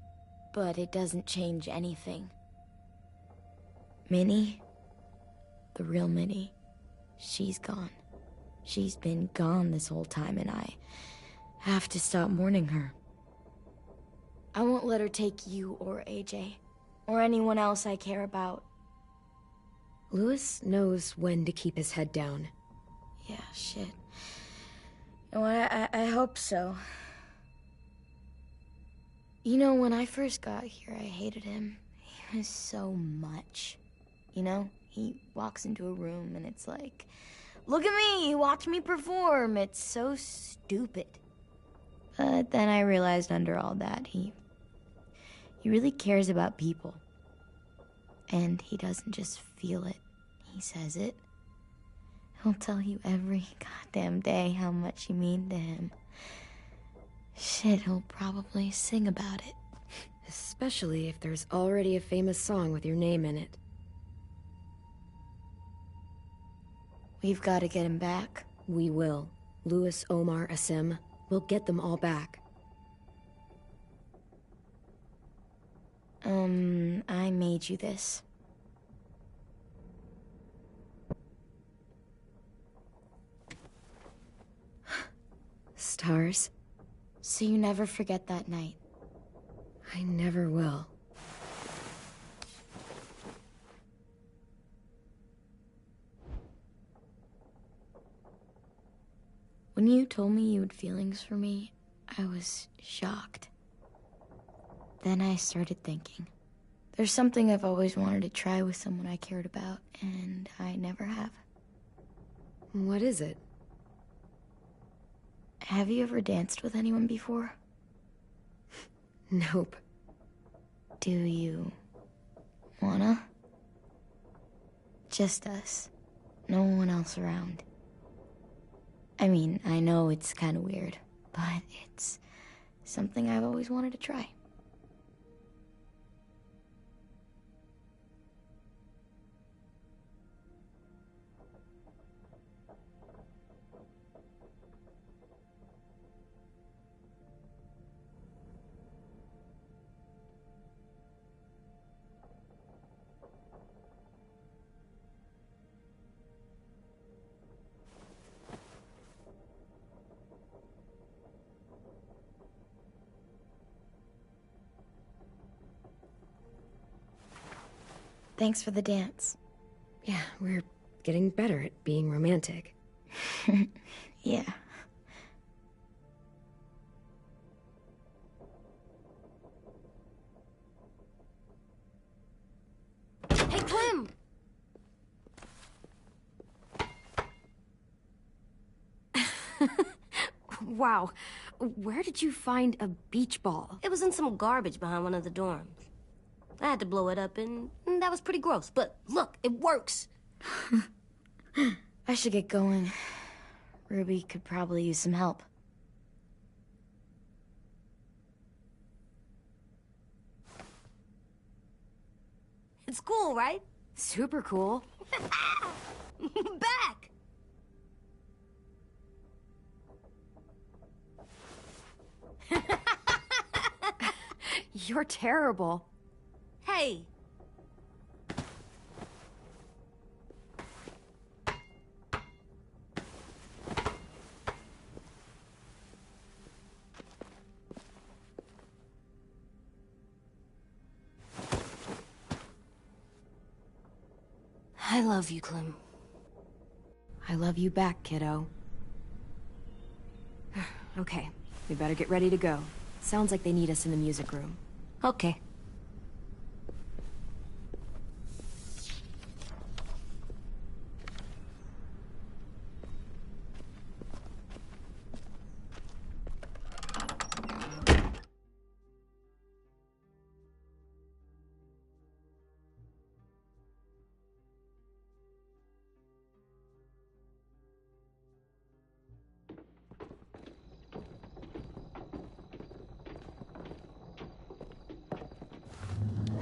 Speaker 3: but it doesn't change anything. Minnie, the real Minnie, she's gone. She's been gone this whole time, and I have to stop mourning her. I won't let her take you or AJ, or anyone else I care about.
Speaker 5: Louis knows when to keep his head down.
Speaker 3: Yeah, shit. No, I hope so. You know, when I first got here, I hated him. He was so much. You know, he walks into a room and it's like, look at me, watch me perform. It's so stupid. But then I realized under all that, he really cares about people. And he doesn't just feel it, he says it. He'll tell you every goddamn day how much you mean to him. Shit, he'll probably sing about it.
Speaker 5: Especially if there's already a famous song with your name in it.
Speaker 3: We've got to get him back.
Speaker 5: We will. Louis, Omar, Asim. We'll get them all back.
Speaker 3: I made you this.
Speaker 5: Stars?
Speaker 3: So you never forget that night.
Speaker 5: I never will.
Speaker 3: When you told me you had feelings for me, I was shocked. Then I started thinking. There's something I've always wanted to try with someone I cared about, and I never have.
Speaker 5: What is it?
Speaker 3: Have you ever danced with anyone before?
Speaker 5: Nope.
Speaker 3: Do you wanna? Just us. No one else around. I mean, I know it's kind of weird, but it's something I've always wanted to try. Thanks for the dance.
Speaker 1: Yeah, we're getting better at being romantic.
Speaker 3: Yeah.
Speaker 7: Hey, Clem!
Speaker 5: Wow, where did you find a beach ball?
Speaker 7: It was in some garbage behind one of the dorms. I had to blow it up, and that was pretty gross. But look, it works.
Speaker 3: I should get going. Ruby could probably use some help.
Speaker 7: It's cool, right?
Speaker 5: Super cool.
Speaker 7: Back!
Speaker 5: You're terrible.
Speaker 7: Hey! I love you, Clem.
Speaker 5: I love you back, kiddo. Okay, we better get ready to go. Sounds like they need us in the music room.
Speaker 7: Okay.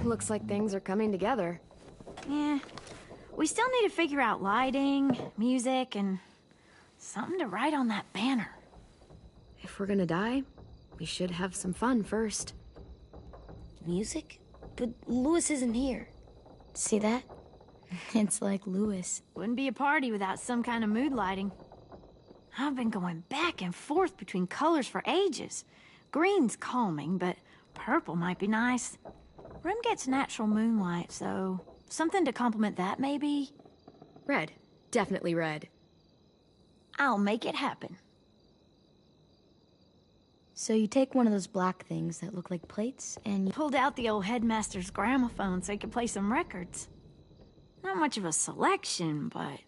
Speaker 5: Looks like things are coming together.
Speaker 9: Yeah. We still need to figure out lighting, music, and something to write on that banner.
Speaker 5: If we're gonna die, we should have some fun first.
Speaker 7: Music? But Louis isn't here.
Speaker 3: See that? It's like Louis.
Speaker 9: Wouldn't be a party without some kind of mood lighting. I've been going back and forth between colors for ages. Green's calming, but purple might be nice. Room gets natural moonlight, so something to complement that, maybe?
Speaker 5: Red. Definitely red.
Speaker 9: I'll make it happen.
Speaker 3: So you take one of those black things that look like plates, and you...
Speaker 9: Pulled out the old headmaster's gramophone so he could play some records. Not much of a selection, but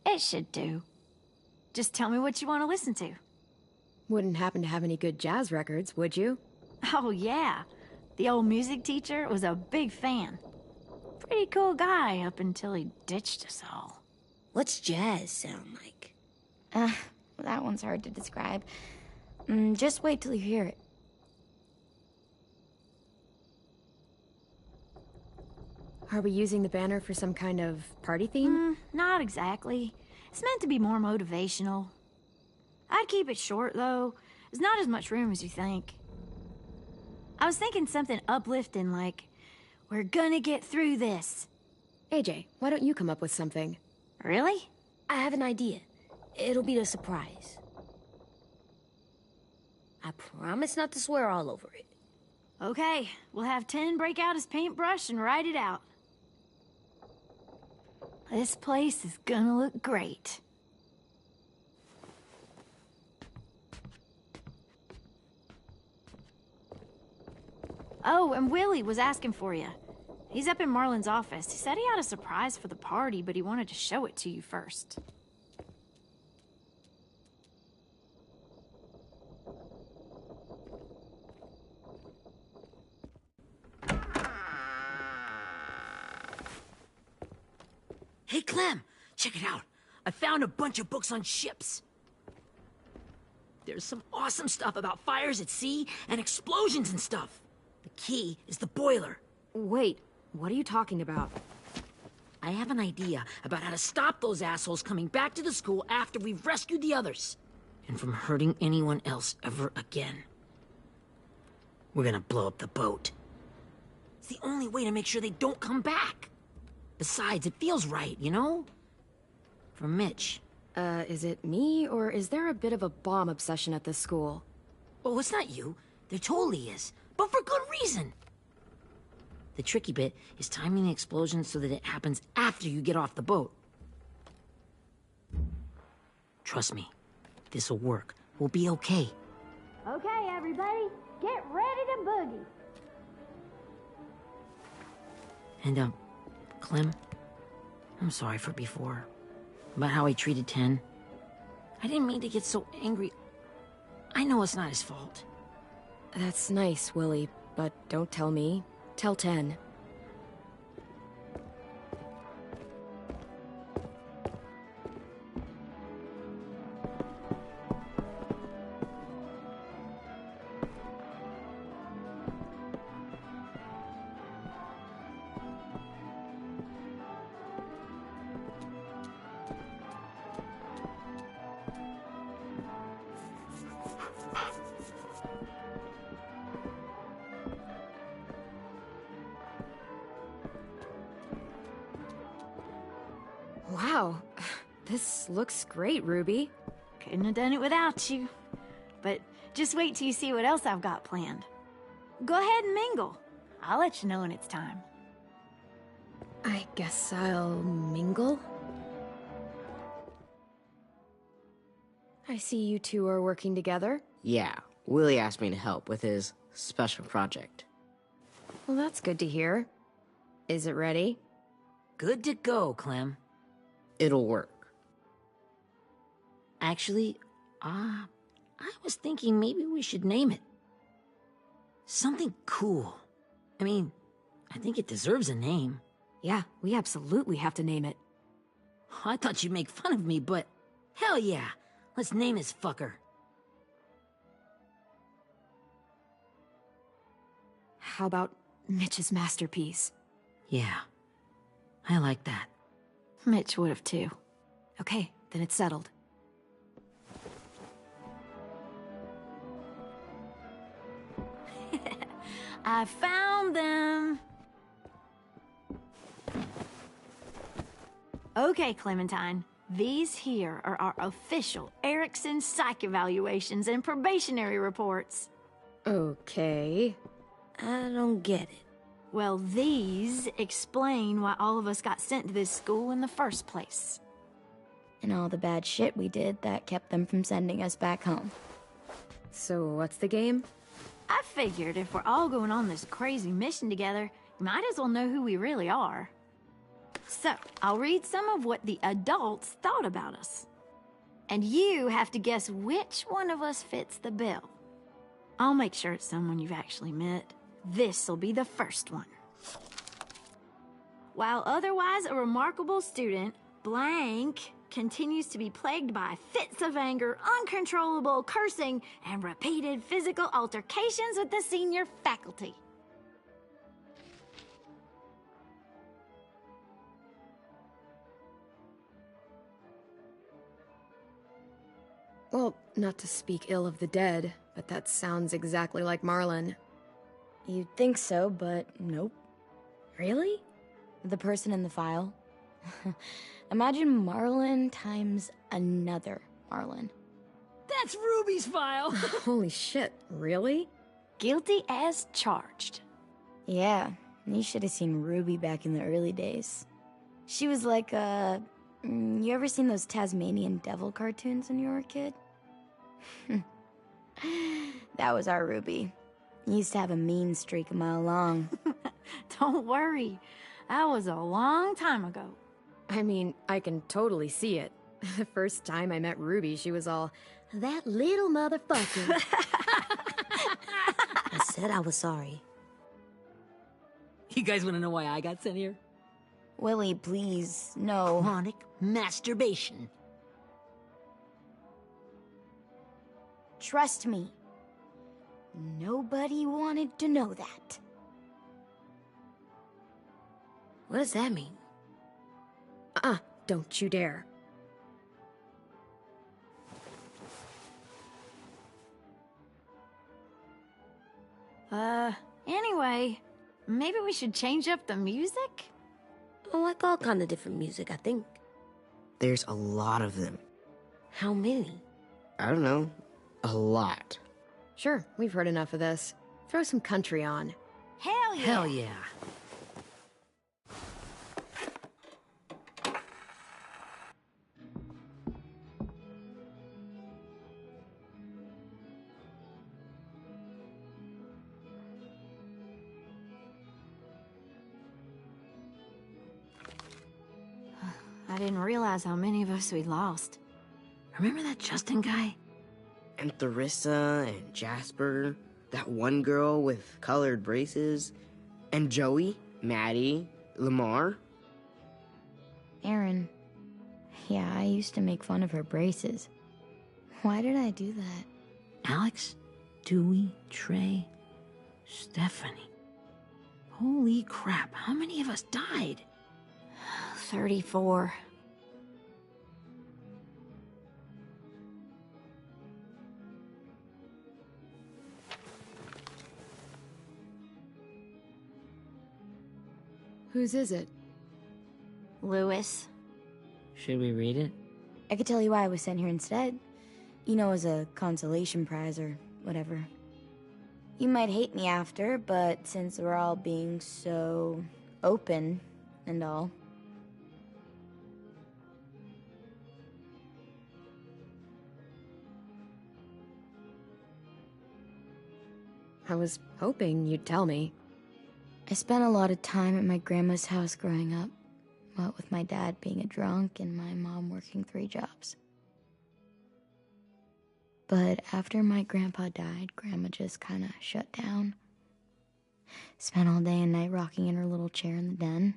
Speaker 9: it should do. Just tell me what you want to listen to.
Speaker 5: Wouldn't happen to have any good jazz records, would you?
Speaker 9: Oh, yeah. The old music teacher was a big fan. Pretty cool guy up until he ditched us all.
Speaker 7: What's jazz sound like?
Speaker 3: That one's hard to describe. Just wait till you hear it.
Speaker 5: Are we using the banner for some kind of party theme?
Speaker 9: Not exactly. It's meant to be more motivational. I'd keep it short, though. There's not as much room as you think. I was thinking something uplifting like, we're gonna get through this.
Speaker 5: AJ, why don't you come up with something?
Speaker 9: Really?
Speaker 7: I have an idea. It'll be a surprise. I promise not to swear all over it.
Speaker 9: Okay, we'll have 10 break out his paintbrush and write it out. This place is gonna look great. Oh, and Willie was asking for you. He's up in Marlin's office. He said he had a surprise for the party, but he wanted to show it to you first.
Speaker 2: Hey, Clem, check it out. I found a bunch of books on ships. There's some awesome stuff about fires at sea and explosions and stuff. The key is the boiler.
Speaker 5: Wait, what are you talking about?
Speaker 2: I have an idea about how to stop those assholes coming back to the school after we've rescued the others. And from hurting anyone else ever again. We're gonna blow up the boat. It's the only way to make sure they don't come back. Besides, it feels right, you know? For Mitch.
Speaker 5: Is it me, or is there a bit of a bomb obsession at this school?
Speaker 2: Oh, it's not you. There totally is. But for good reason. The tricky bit is timing the explosion so that it happens after you get off the boat. Trust me, this'll work. We'll be okay.
Speaker 9: Okay, everybody, get ready to boogie.
Speaker 2: And, Clem, I'm sorry for before. About how he treated Ten. I didn't mean to get so angry. I know it's not his fault.
Speaker 1: That's nice, Willie, but don't tell me. Tell 10. Wow, this looks great, Ruby.
Speaker 9: Couldn't have done it without you. But just wait till you see what else I've got planned. Go ahead and mingle. I'll let you know when it's time.
Speaker 1: I guess I'll mingle? I see you two are working together.
Speaker 10: Yeah, Willie asked me to help with his special project.
Speaker 1: Well, that's good to hear. Is it ready?
Speaker 2: Good to go, Clem.
Speaker 10: It'll work.
Speaker 2: Actually, I was thinking maybe we should name it. Something cool. I mean, I think it deserves a name.
Speaker 1: Yeah, we absolutely have to name it.
Speaker 2: I thought you'd make fun of me, but hell yeah. Let's name this fucker.
Speaker 1: How about Mitch's masterpiece?
Speaker 2: Yeah, I like that.
Speaker 9: Mitch would have too.
Speaker 1: Okay, then it's settled.
Speaker 9: I found them. Okay, Clementine. These here are our official Erickson psych evaluations and probationary reports.
Speaker 1: Okay.
Speaker 7: I don't get it.
Speaker 9: Well, these explain why all of us got sent to this school in the first place.
Speaker 3: And all the bad shit we did that kept them from sending us back home.
Speaker 1: So what's the game?
Speaker 9: I figured if we're all going on this crazy mission together, you might as well know who we really are. So, I'll read some of what the adults thought about us. And you have to guess which one of us fits the bill. I'll make sure it's someone you've actually met. This'll be the first one. While otherwise a remarkable student, blank continues to be plagued by fits of anger, uncontrollable cursing, and repeated physical altercations with the senior faculty.
Speaker 1: Well, not to speak ill of the dead, but that sounds exactly like Marlon.
Speaker 3: You'd think so, but nope.
Speaker 1: Really?
Speaker 3: The person in the file. Imagine Marlon times another Marlon.
Speaker 2: That's Ruby's file.
Speaker 1: Holy shit, really?
Speaker 9: Guilty as charged.
Speaker 3: Yeah, you should have seen Ruby back in the early days. She was like, you ever seen those Tasmanian devil cartoons when you were a kid? That was our Ruby. He used to have a mean streak a mile long.
Speaker 9: Don't worry. That was a long time ago.
Speaker 1: I mean, I can totally see it. The first time I met Ruby, she was all, that little motherfucker.
Speaker 7: I said I was sorry.
Speaker 2: You guys want to know why I got sent here?
Speaker 3: Willie, please, no.
Speaker 2: Chronic masturbation.
Speaker 3: Trust me. Nobody wanted to know that.
Speaker 7: What does that mean?
Speaker 1: Don't you dare.
Speaker 9: Anyway, maybe we should change up the music?
Speaker 7: I like all kind of different music, I think.
Speaker 10: There's a lot of them.
Speaker 7: How many?
Speaker 10: I don't know. A lot.
Speaker 1: Sure, we've heard enough of this. Throw some country on.
Speaker 9: Hell yeah!
Speaker 2: Hell yeah.
Speaker 9: I didn't realize how many of us we lost. Remember that Justin guy?
Speaker 10: And Theresa and Jasper, that one girl with colored braces, and Joey, Maddie, Lamar.
Speaker 3: Erin. Yeah, I used to make fun of her braces. Why did I do that?
Speaker 2: Alex, Dewey, Trey, Stephanie. Holy crap, how many of us died?
Speaker 9: 34.
Speaker 1: Whose is it?
Speaker 9: Lewis.
Speaker 10: Should we read it?
Speaker 3: I could tell you why I was sent here instead. You know, as a consolation prize or whatever. You might hate me after, but since we're all being so open and all.
Speaker 1: I was hoping you'd tell me.
Speaker 3: I spent a lot of time at my grandma's house growing up. What with my dad being a drunk and my mom working 3 jobs. But after my grandpa died, Grandma just kind of shut down. Spent all day and night rocking in her little chair in the den.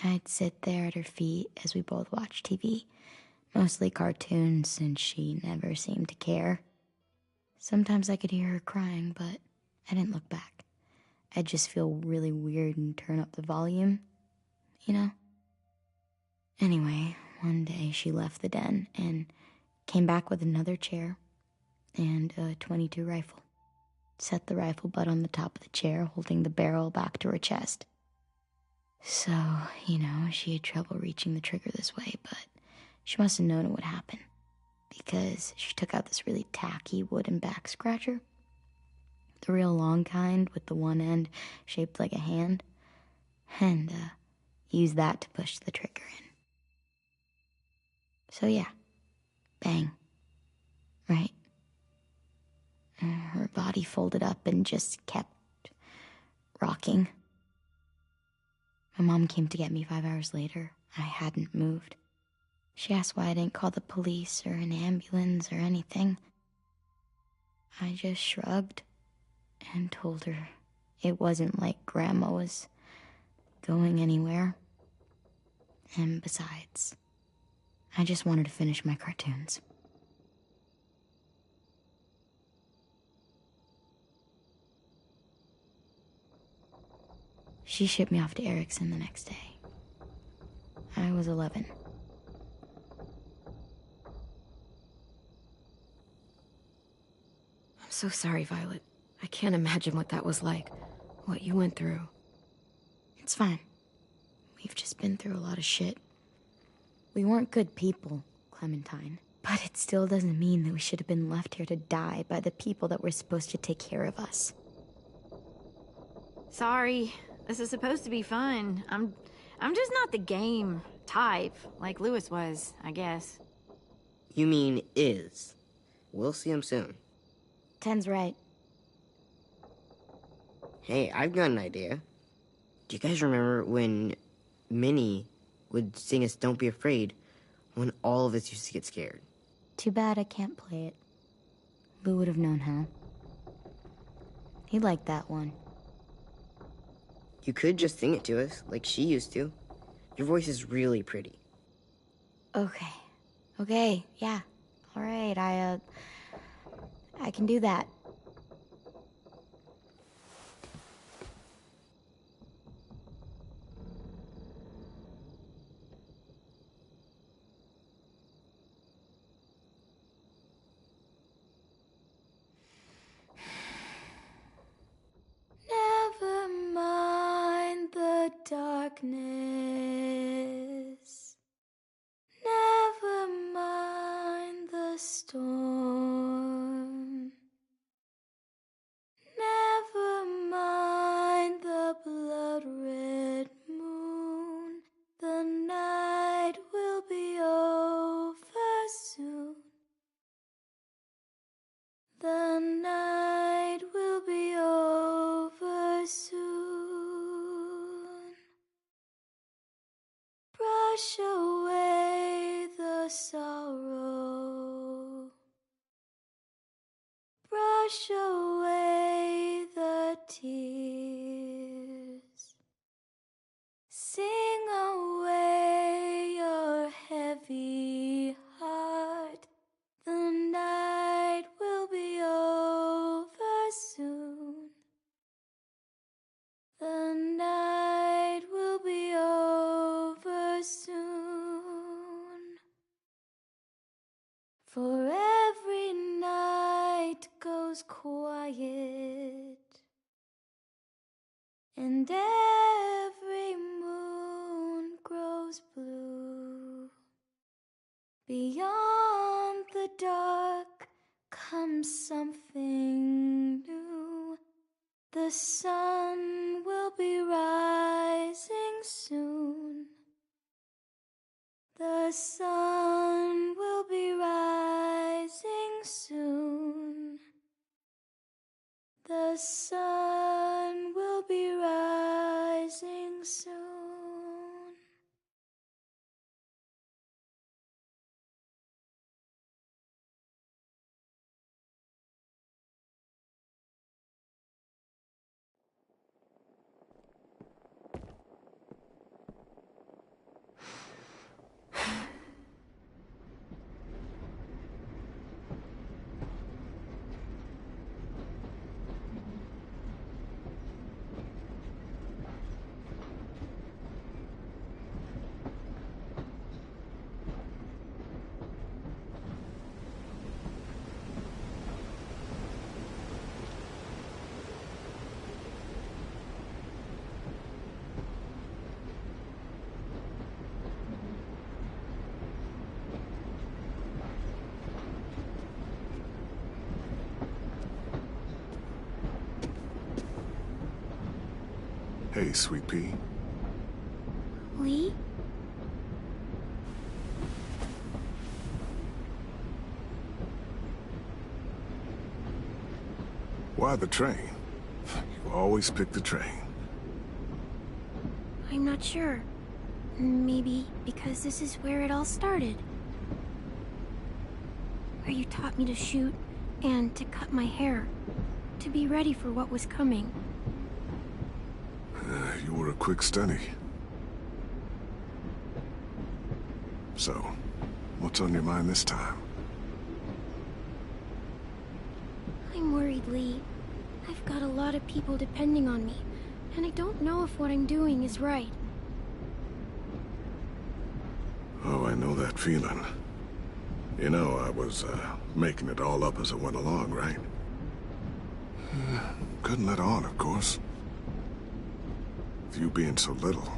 Speaker 3: I'd sit there at her feet as we both watched TV. Mostly cartoons, since she never seemed to care. Sometimes I could hear her crying, but I didn't look back. I'd just feel really weird and turn up the volume, you know? Anyway, one day she left the den and came back with another chair and a .22 rifle. Set the rifle butt on the top of the chair, holding the barrel back to her chest. So, you know, she had trouble reaching the trigger this way, but she must have known it would happen. Because she took out this really tacky wooden back scratcher. The real long kind with the one end shaped like a hand. And, used that to push the trigger in. So yeah, bang. Right? Her body folded up and just kept rocking. My mom came to get me 5 hours later. I hadn't moved. She asked why I didn't call the police or an ambulance or anything. I just shrugged and told her it wasn't like Grandma was going anywhere. And besides, I just wanted to finish my cartoons. She shipped me off to Erickson the next day. I was 11.
Speaker 1: I'm so sorry, Violet. I can't imagine what that was like. What you went through.
Speaker 3: It's fine. We've just been through a lot of shit. We weren't good people, Clementine. But it still doesn't mean that we should have been left here to die by the people that were supposed to take care of us.
Speaker 9: Sorry. This is supposed to be fun. I'm just not the game type, like Lewis was, I guess.
Speaker 10: You mean is. We'll see him soon.
Speaker 3: Ten's right.
Speaker 10: Hey, I've got an idea. Do you guys remember when Minnie would sing us Don't Be Afraid when all of us used to get scared?
Speaker 3: Too bad I can't play it. Lou would have known how. He liked that one.
Speaker 10: You could just sing it to us, like she used to. Your voice is really pretty.
Speaker 3: Okay, yeah. All right, I can do that. Never mind the darkness. Never mind the storm. Never mind the blood-red moon. The night will be over soon. The night will be over soon. Brush
Speaker 6: sorrow. Brush away the tears. Sing away your heavy heart. The night will be over soon. The night will be over soon. For every night goes quiet, and every moon grows blue. Beyond the dark comes something new. The sun will be rising soon. The sun will be rising soon. The sun will be rising soon.
Speaker 11: Hey, Sweet Pea.
Speaker 3: Lee?
Speaker 11: Why the train? You always pick the train.
Speaker 5: I'm not sure. Maybe because this is where it all started. Where you taught me to shoot and to cut my hair. To be ready for what was coming.
Speaker 11: You were a quick study. So, what's on your mind this time?
Speaker 5: I'm worried, Lee. I've got a lot of people depending on me, and I don't know if what I'm doing is right.
Speaker 11: Oh, I know that feeling. You know, I was, making it all up as I went along, right? Couldn't let on, of course. With you being so little.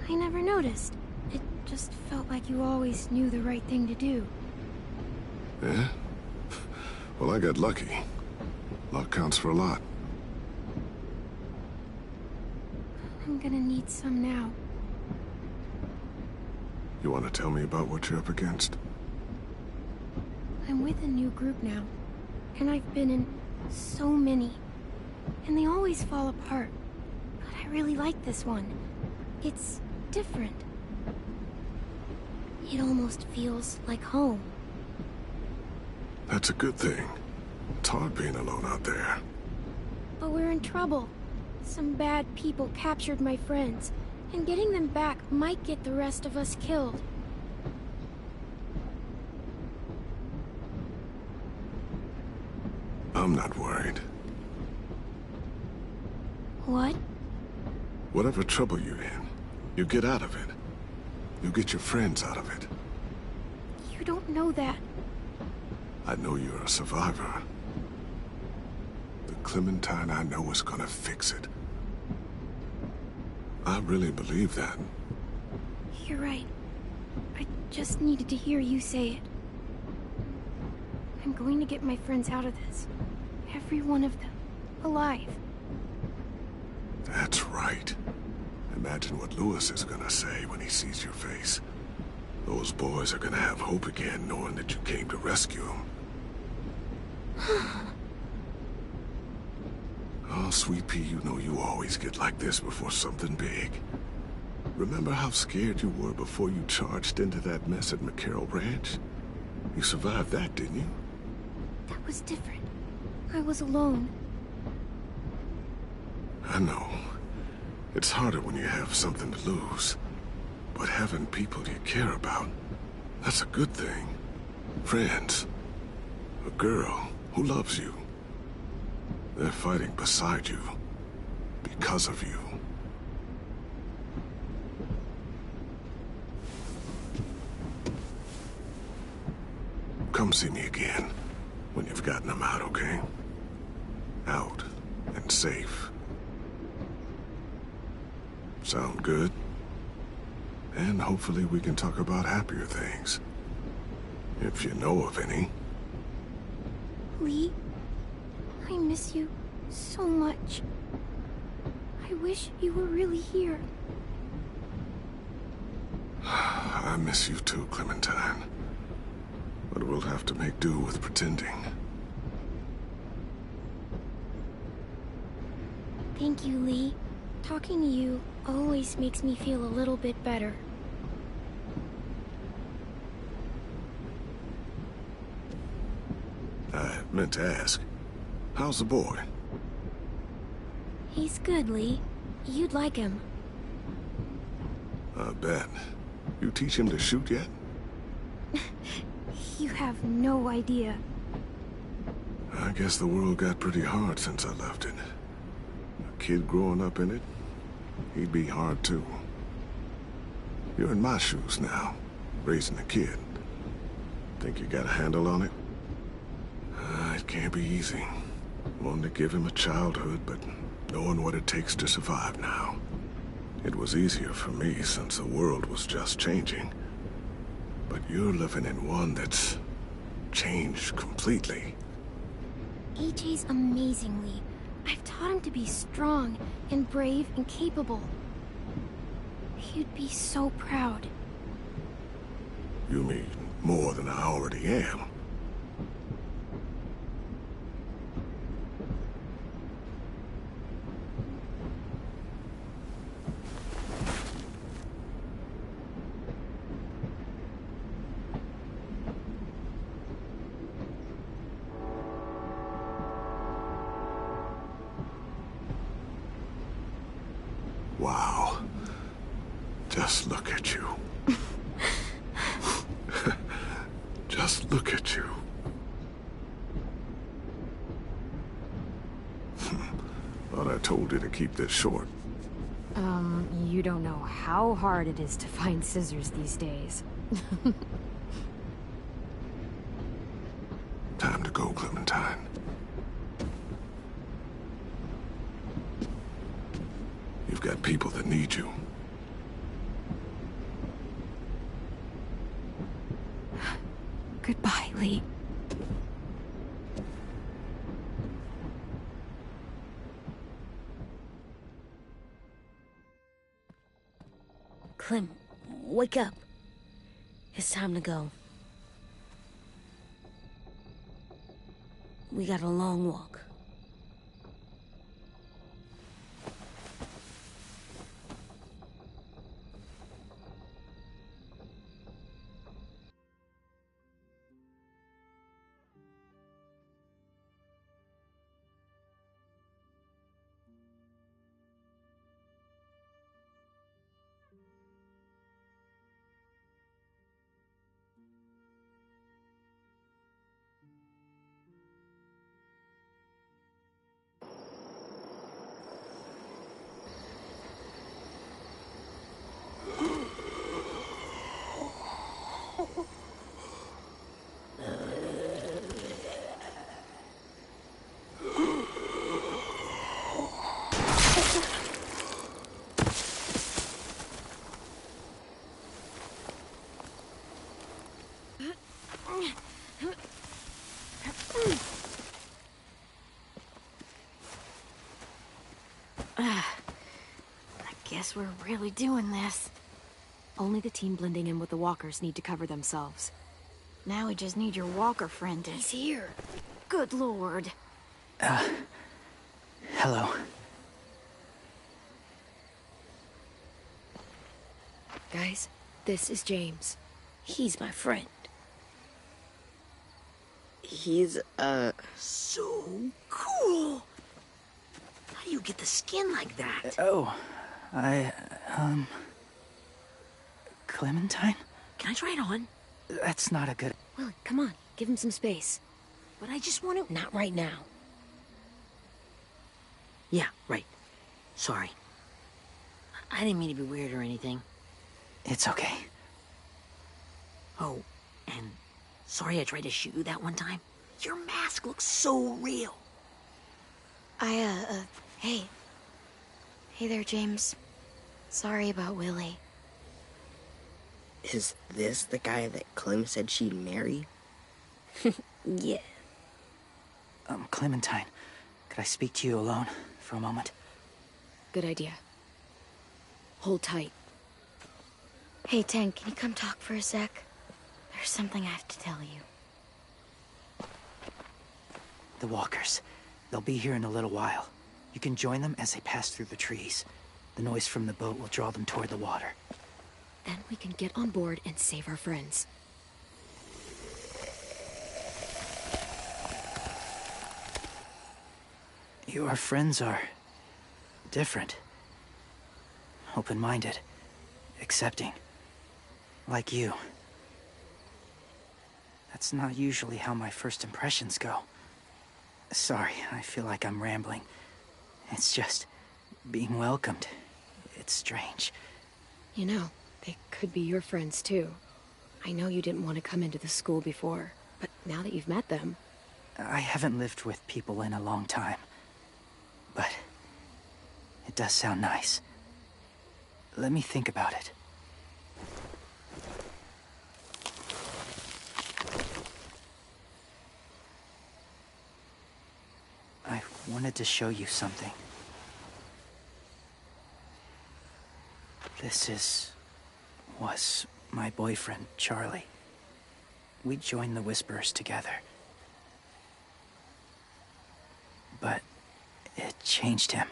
Speaker 5: I never noticed. It just felt like you always knew the right thing to do.
Speaker 11: Yeah? Well, I got lucky. Luck counts for a lot.
Speaker 5: I'm gonna need some now.
Speaker 11: You want to tell me about what you're up against?
Speaker 5: I'm with a new group now, and I've been in so many, and they always fall apart. But I really like this one. It's different. It almost feels like home.
Speaker 11: That's a good thing. It's hard being alone out there.
Speaker 5: But we're in trouble. Some bad people captured my friends, and getting them back might get the rest of us killed.
Speaker 11: I'm not worried.
Speaker 5: What?
Speaker 11: Whatever trouble you're in, you get out of it. You get your friends out of it.
Speaker 5: You don't know that.
Speaker 11: I know you're a survivor. The Clementine I know is gonna fix it. I really believe that.
Speaker 5: You're right. I just needed to hear you say it. I'm going to get my friends out of this. Every one of them. Alive.
Speaker 11: That's right. Imagine what Lewis is gonna say when he sees your face. Those boys are gonna have hope again, knowing that you came to rescue them. Oh, Sweet Pea, you know you always get like this before something big. Remember how scared you were before you charged into that mess at McCarroll Ranch? You survived that, didn't you?
Speaker 3: That was different. I was alone.
Speaker 11: I know. It's harder when you have something to lose. But having people you care about, that's a good thing. Friends. A girl who loves you. They're fighting beside you. Because of you. Come see me again when you've gotten them out, okay? Out and safe. Sound good? And hopefully we can talk about happier things. If you know of any.
Speaker 3: Lee, I miss you so much. I wish you were really here.
Speaker 11: I miss you too, Clementine. But we'll have to make do with pretending.
Speaker 3: Thank you, Lee. Talking to you always makes me feel a little bit better.
Speaker 11: I meant to ask, how's the boy?
Speaker 3: He's good, Lee. You'd like him.
Speaker 11: I bet. You teach him to shoot yet?
Speaker 3: You have no idea.
Speaker 11: I guess the world got pretty hard since I left it. A kid growing up in it, he'd be hard too. You're in my shoes now, raising a kid. Think you got a handle on it? It can't be easy. Wanting to give him a childhood, but knowing what it takes to survive now. It was easier for me since the world was just changing. But you're living in one that's changed completely.
Speaker 3: AJ's amazing, Lee. I've taught him to be strong and brave and capable. He'd be so proud.
Speaker 11: You mean more than I already am? Wow. Just look at you. Just look at you. Thought I told you to keep this short.
Speaker 5: You don't know how hard it is to find scissors these days.
Speaker 11: Time to go, Clementine. You've got people that need you.
Speaker 5: Goodbye, Lee.
Speaker 7: Clem, wake up. It's time to go. We got a long walk.
Speaker 9: Guess we're really doing this.
Speaker 5: Only the team blending in with the walkers need to cover themselves.
Speaker 9: Now we just need your walker friend to...
Speaker 3: He's here.
Speaker 9: Good lord.
Speaker 8: Hello.
Speaker 1: Guys, this is James.
Speaker 7: He's my friend.
Speaker 10: He's,
Speaker 2: So cool! How do you get the skin like that?
Speaker 8: Clementine?
Speaker 2: Can I try it on?
Speaker 8: That's not a good...
Speaker 1: Willie, come on. Give him some space.
Speaker 2: But I just want to...
Speaker 7: Not right now.
Speaker 2: Yeah, right. Sorry. I didn't mean to be weird or anything.
Speaker 8: It's okay.
Speaker 2: Oh, and sorry I tried to shoot you that one time. Your mask looks so real.
Speaker 3: Hey. Hey there, James. Sorry about Willie.
Speaker 10: is this the guy that Clem said she'd marry?
Speaker 7: Yeah.
Speaker 8: Clementine, could I speak to you alone for a moment?
Speaker 1: Good idea. Hold tight.
Speaker 3: Hey, Tank, can you come talk for a sec? There's something I have to tell you.
Speaker 8: The walkers. They'll be here in a little while. You can join them as they pass through the trees. The noise from the boat will draw them toward the water.
Speaker 1: Then we can get on board and save our friends.
Speaker 8: Your friends are... different. Open-minded. Accepting. Like you. That's not usually how my first impressions go. Sorry, I feel like I'm rambling. It's just... being welcomed. It's strange.
Speaker 1: You know, they could be your friends too. I know you didn't want to come into the school before, but now that you've met them...
Speaker 8: I haven't lived with people in a long time. But... it does sound nice. Let me think about it. I wanted to show you something. This was my boyfriend, Charlie. We joined the Whisperers together. But it changed him.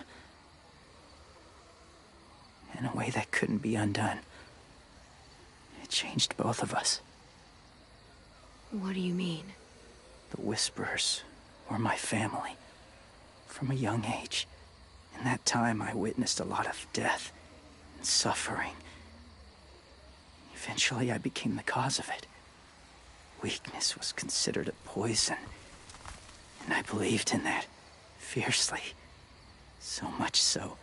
Speaker 8: In a way that couldn't be undone. It changed both of us.
Speaker 1: What do you mean?
Speaker 8: The Whisperers were my family. From a young age. In that time, I witnessed a lot of death and suffering. Eventually, I became the cause of it. Weakness was considered a poison. And I believed in that, fiercely. So much so,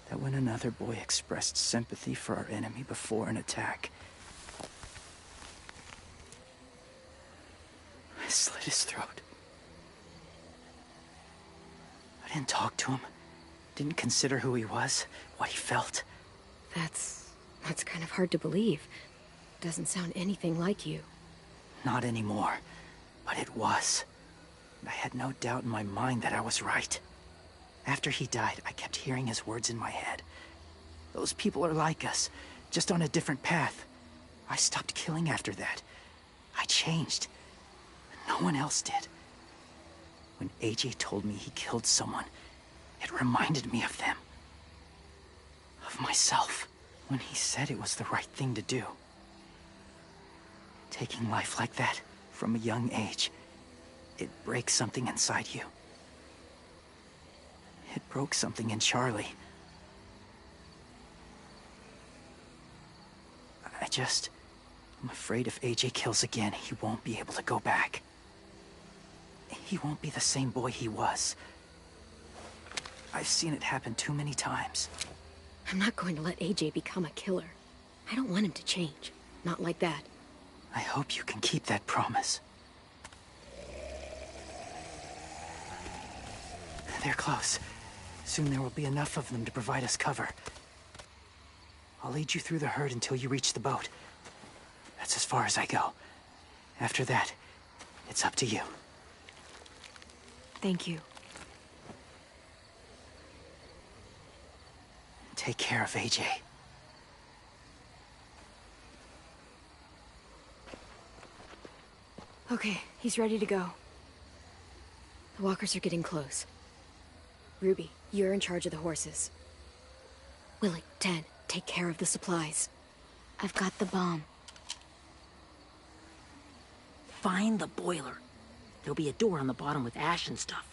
Speaker 8: that when another boy expressed sympathy for our enemy before an attack, I slit his throat. I didn't talk to him. Didn't consider who he was, what he felt.
Speaker 1: That's kind of hard to believe. Doesn't sound anything like you.
Speaker 8: Not anymore, but it was. I had no doubt in my mind that I was right. After he died, I kept hearing his words in my head. Those people are like us, just on a different path. I stopped killing after that. I changed. No one else did. When AJ told me he killed someone, it reminded me of them. Of myself. When he said it was the right thing to do. Taking life like that, from a young age, it breaks something inside you. It broke something in Charlie. I'm afraid if AJ kills again, he won't be able to go back. He won't be the same boy he was. I've seen it happen too many times.
Speaker 1: I'm not going to let AJ become a killer. I don't want him to change. Not like that.
Speaker 8: I hope you can keep that promise. They're close. Soon there will be enough of them to provide us cover. I'll lead you through the herd until you reach the boat. That's as far as I go. After that, it's up to you.
Speaker 1: Thank you.
Speaker 8: Take care of AJ.
Speaker 1: Okay, he's ready to go. The walkers are getting close. Ruby, you're in charge of the horses. Willie, Ted, take care of the supplies.
Speaker 3: I've got the bomb.
Speaker 2: Find the boiler. There'll be a door on the bottom with ash and stuff.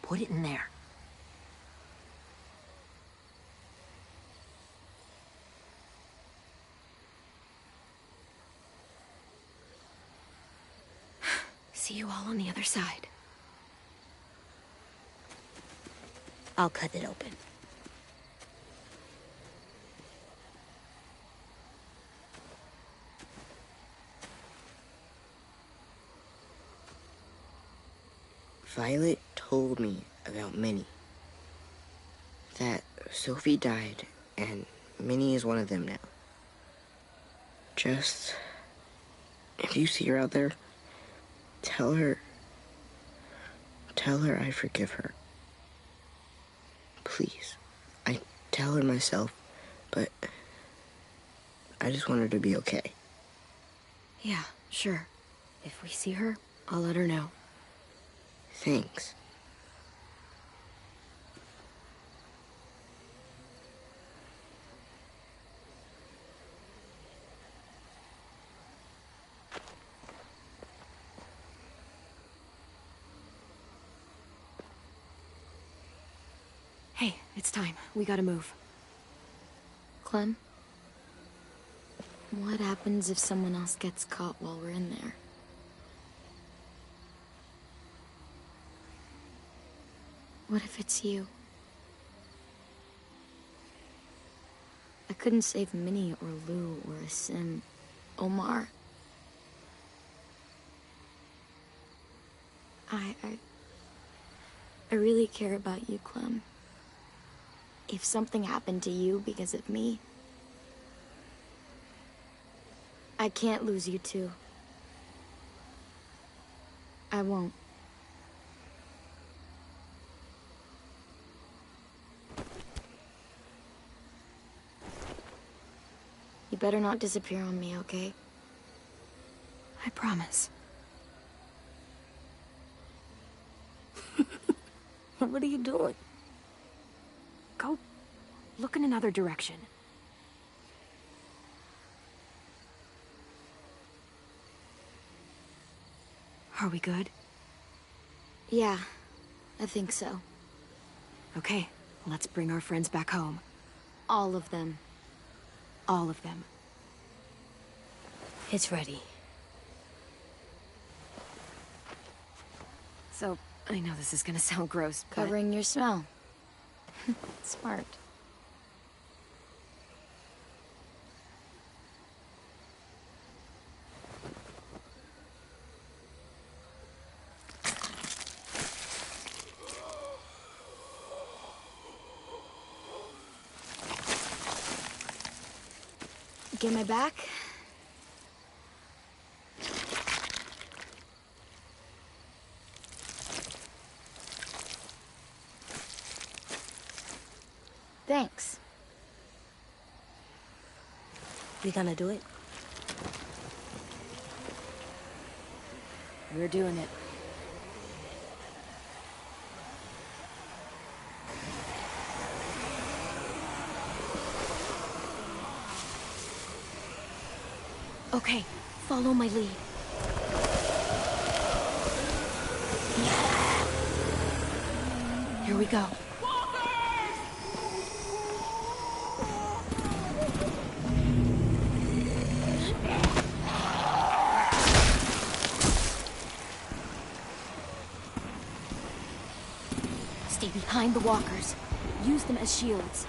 Speaker 2: Put it in there.
Speaker 5: See you all on the other side.
Speaker 7: I'll cut it open.
Speaker 10: Violet told me about Minnie. That Sophie died, and Minnie is one of them now. Just... if you see her out there, tell her I forgive her. Please. I tell her myself, but I just want her to be okay.
Speaker 5: Yeah, sure. If we see her, I'll let her know.
Speaker 10: Thanks.
Speaker 5: Hey, it's time. We gotta move.
Speaker 3: Clem? What happens if someone else gets caught while we're in there? What if it's you? I couldn't save Minnie or Lou or Sim. Omar. I really care about you, Clem. If something happened to you because of me, I can't lose you too. I won't. You better not disappear on me, okay?
Speaker 5: I promise.
Speaker 7: What are you doing?
Speaker 5: Go look in another direction. Are we good?
Speaker 3: Yeah, I think so.
Speaker 5: Okay, let's bring our friends back home.
Speaker 3: All of them.
Speaker 5: All of them.
Speaker 7: It's ready.
Speaker 5: So, I know this is gonna sound gross, but...
Speaker 3: Covering your smell. Smart. Get my back? Thanks.
Speaker 7: We gonna do it?
Speaker 5: We're doing it. Okay, follow my lead. Here we go. Stay behind the walkers. Use them as shields.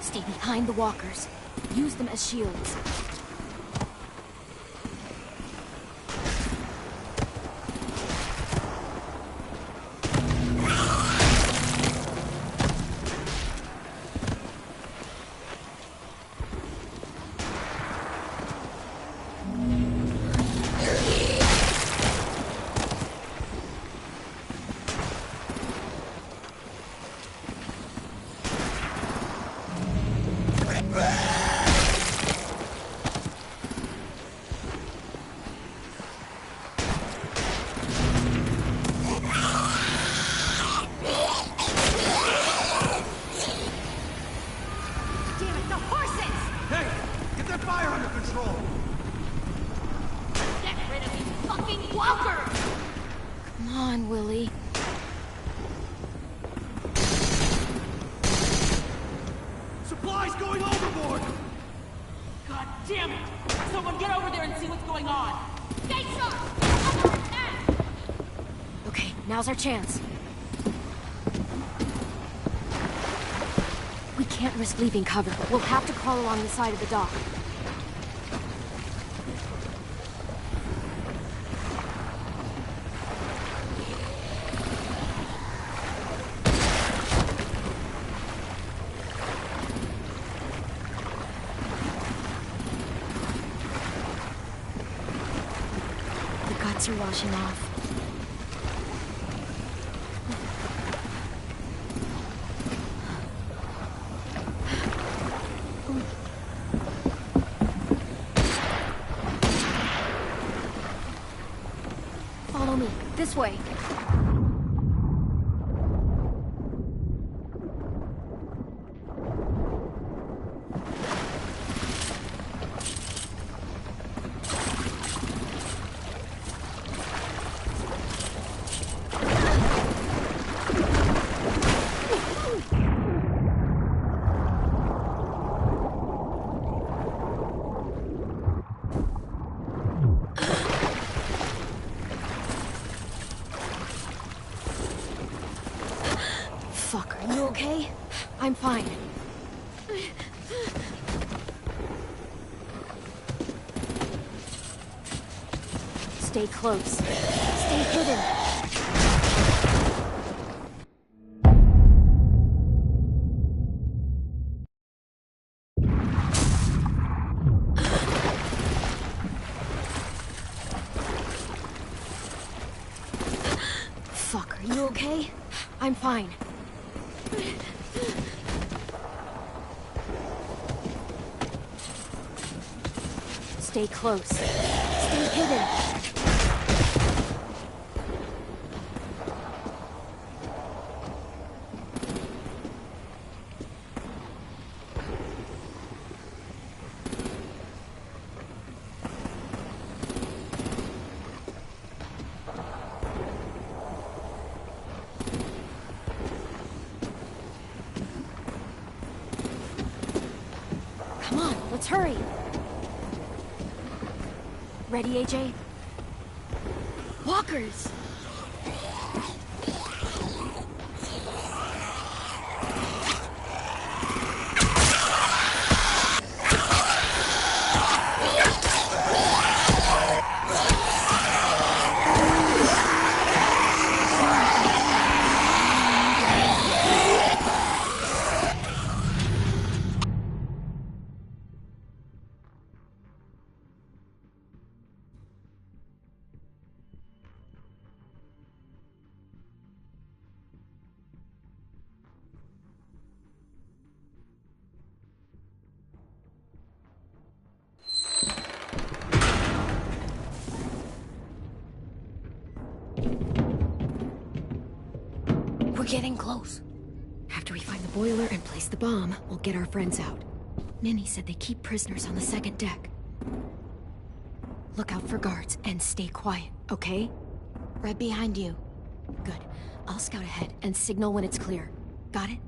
Speaker 5: Stay behind the walkers. Use them as shields.
Speaker 9: Walker!
Speaker 3: Come on, Willie.
Speaker 12: Supplies going overboard!
Speaker 2: God damn it! Someone get over there and see what's going on!
Speaker 9: Stay sharp!
Speaker 3: Okay, now's our chance. We can't risk leaving cover. We'll have to crawl along the side of the dock. The guts are washing off. Follow me. This way. Fuck, are you okay? I'm fine. Stay close. Stay hidden. Fuck, are you okay? I'm fine. Stay close. Stay hidden. Come on, let's hurry. Ready, AJ? Walkers! We're getting close.
Speaker 5: After we find the boiler and place the bomb, we'll get our friends out. Minnie said they keep prisoners on the second deck. Look out for guards and stay quiet, okay?
Speaker 3: Right behind you.
Speaker 5: Good. I'll scout ahead and signal when it's clear. Got it?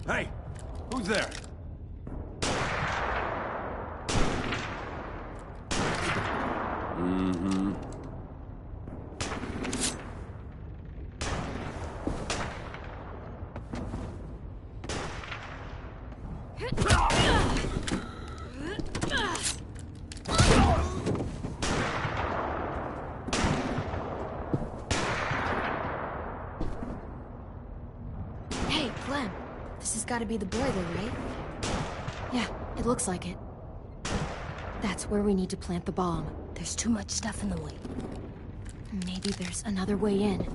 Speaker 12: Hey, who's there? Mm-hmm.
Speaker 3: gotta be the boiler, right?
Speaker 5: Yeah, it looks like it. That's where we need to plant the bomb.
Speaker 7: There's too much stuff in the way.
Speaker 5: Maybe there's another way in.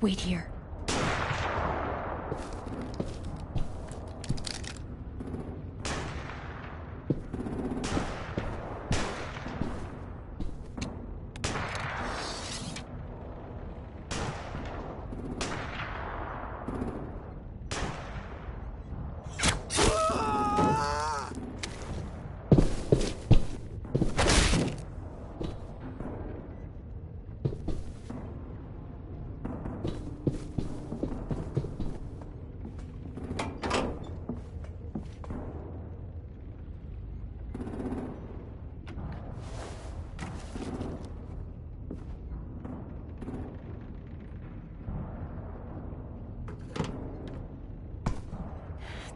Speaker 5: Wait here.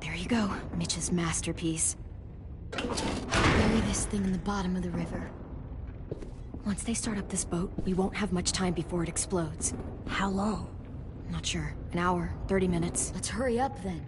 Speaker 5: There you go, Mitch's masterpiece.
Speaker 3: Bury this thing in the bottom of the river.
Speaker 5: Once they start up this boat, we won't have much time before it explodes.
Speaker 7: How long?
Speaker 5: Not sure. An hour, 30 minutes.
Speaker 3: Let's hurry up then.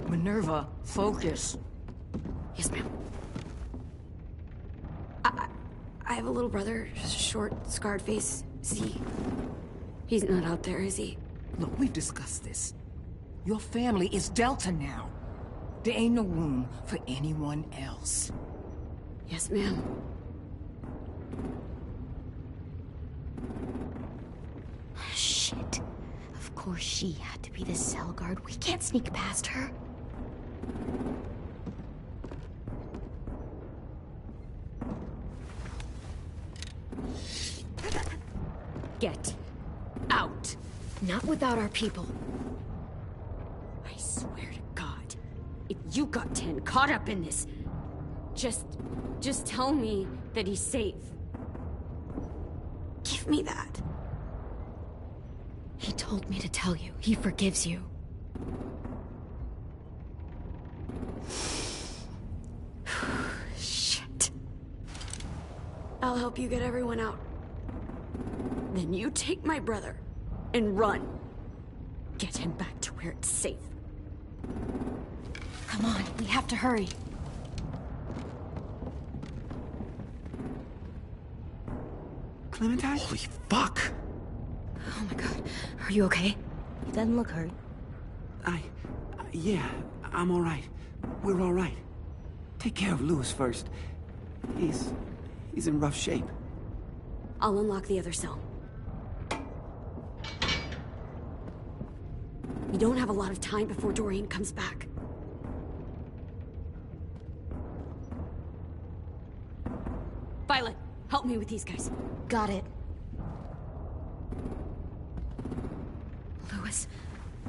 Speaker 2: Minerva, focus.
Speaker 5: Yes, ma'am. I have a little brother, short, scarred face. He's not out there, is he?
Speaker 2: Look, we've discussed this. Your family is Delta now. There ain't no room for anyone else.
Speaker 5: Yes, ma'am.
Speaker 3: Shit. Of course she had to be the cell guard. We can't sneak past her.
Speaker 5: Get out. Not without our people.
Speaker 13: I swear to God, if you got 10 caught up in this, just tell me that he's safe.
Speaker 5: Give me that. He told me to tell you. He forgives you. Shit. I'll help you get everyone out.
Speaker 13: Then you take my brother and run. Get him back to where it's safe.
Speaker 5: Come on, we have to hurry.
Speaker 14: Clementine? Holy fuck!
Speaker 5: Oh my god. Are you okay?
Speaker 7: He doesn't look hurt.
Speaker 14: Yeah, I'm alright. We're alright. Take care of Louis first. He's in rough shape.
Speaker 13: I'll unlock the other cell. We don't have a lot of time before Doreen comes back. Violet, help me with these guys.
Speaker 3: Got it.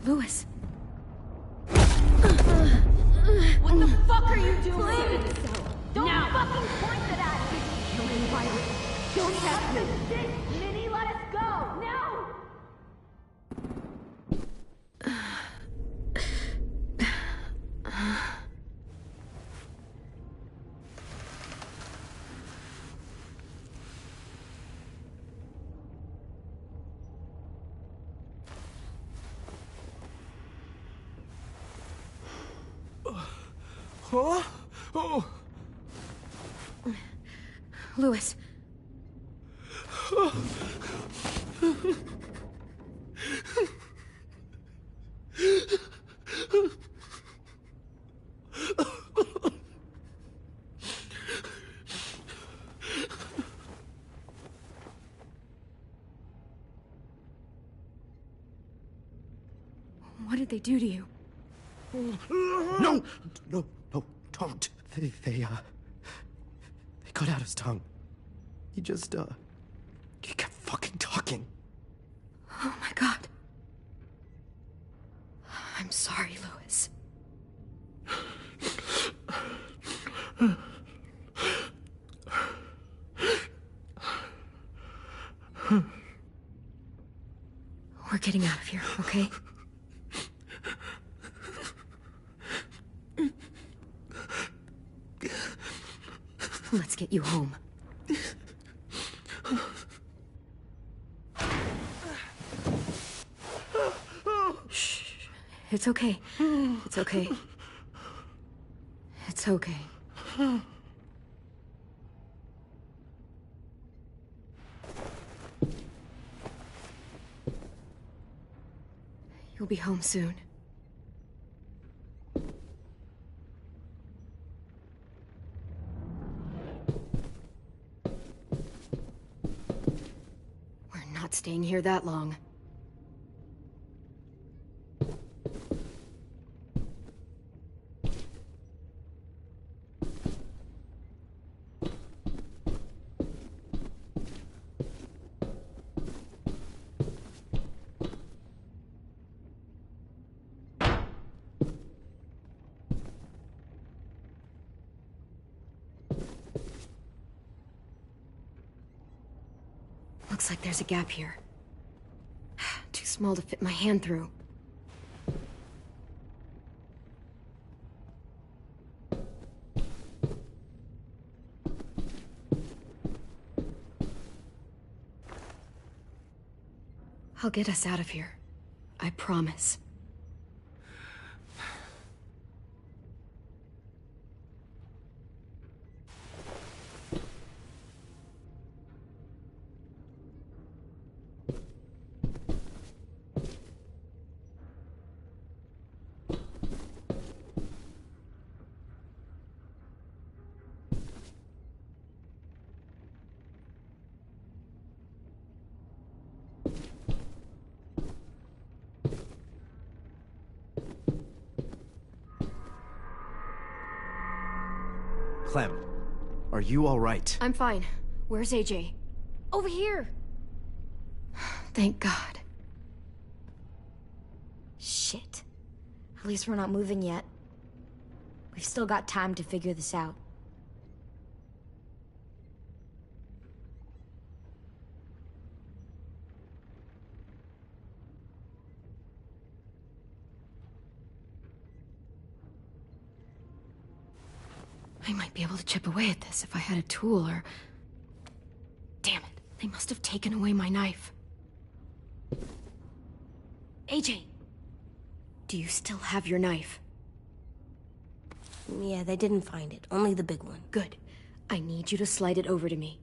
Speaker 5: Louis.
Speaker 13: What the fuck are you doing? Don't fucking point that at me! Kill him, Violet. Don't have me. Minnie, let us go! Now!
Speaker 14: Huh? Oh!
Speaker 5: Louis. did they do to you?
Speaker 15: No! No, don't. They cut out his tongue. He just, he kept fucking talking.
Speaker 5: Oh my god. I'm sorry, Louis. We're getting out of here, okay? Let's get you home. Shh. It's okay. It's okay. It's okay. You'll be home soon. We're not staying here that long. Looks like there's a gap here. Too small to fit my hand through. I'll get us out of here. I promise.
Speaker 15: Clem, are you all right?
Speaker 5: I'm fine. Where's AJ?
Speaker 3: Over here!
Speaker 5: Thank God.
Speaker 3: Shit. At least we're not moving yet. We've still got time to figure this out.
Speaker 5: I might be able to chip away at this if I had a tool or... Damn it. They must have taken away my knife. AJ! Do you still have your knife?
Speaker 7: Yeah, they didn't find it. Only the big one.
Speaker 5: Good. I need you to slide it over to me.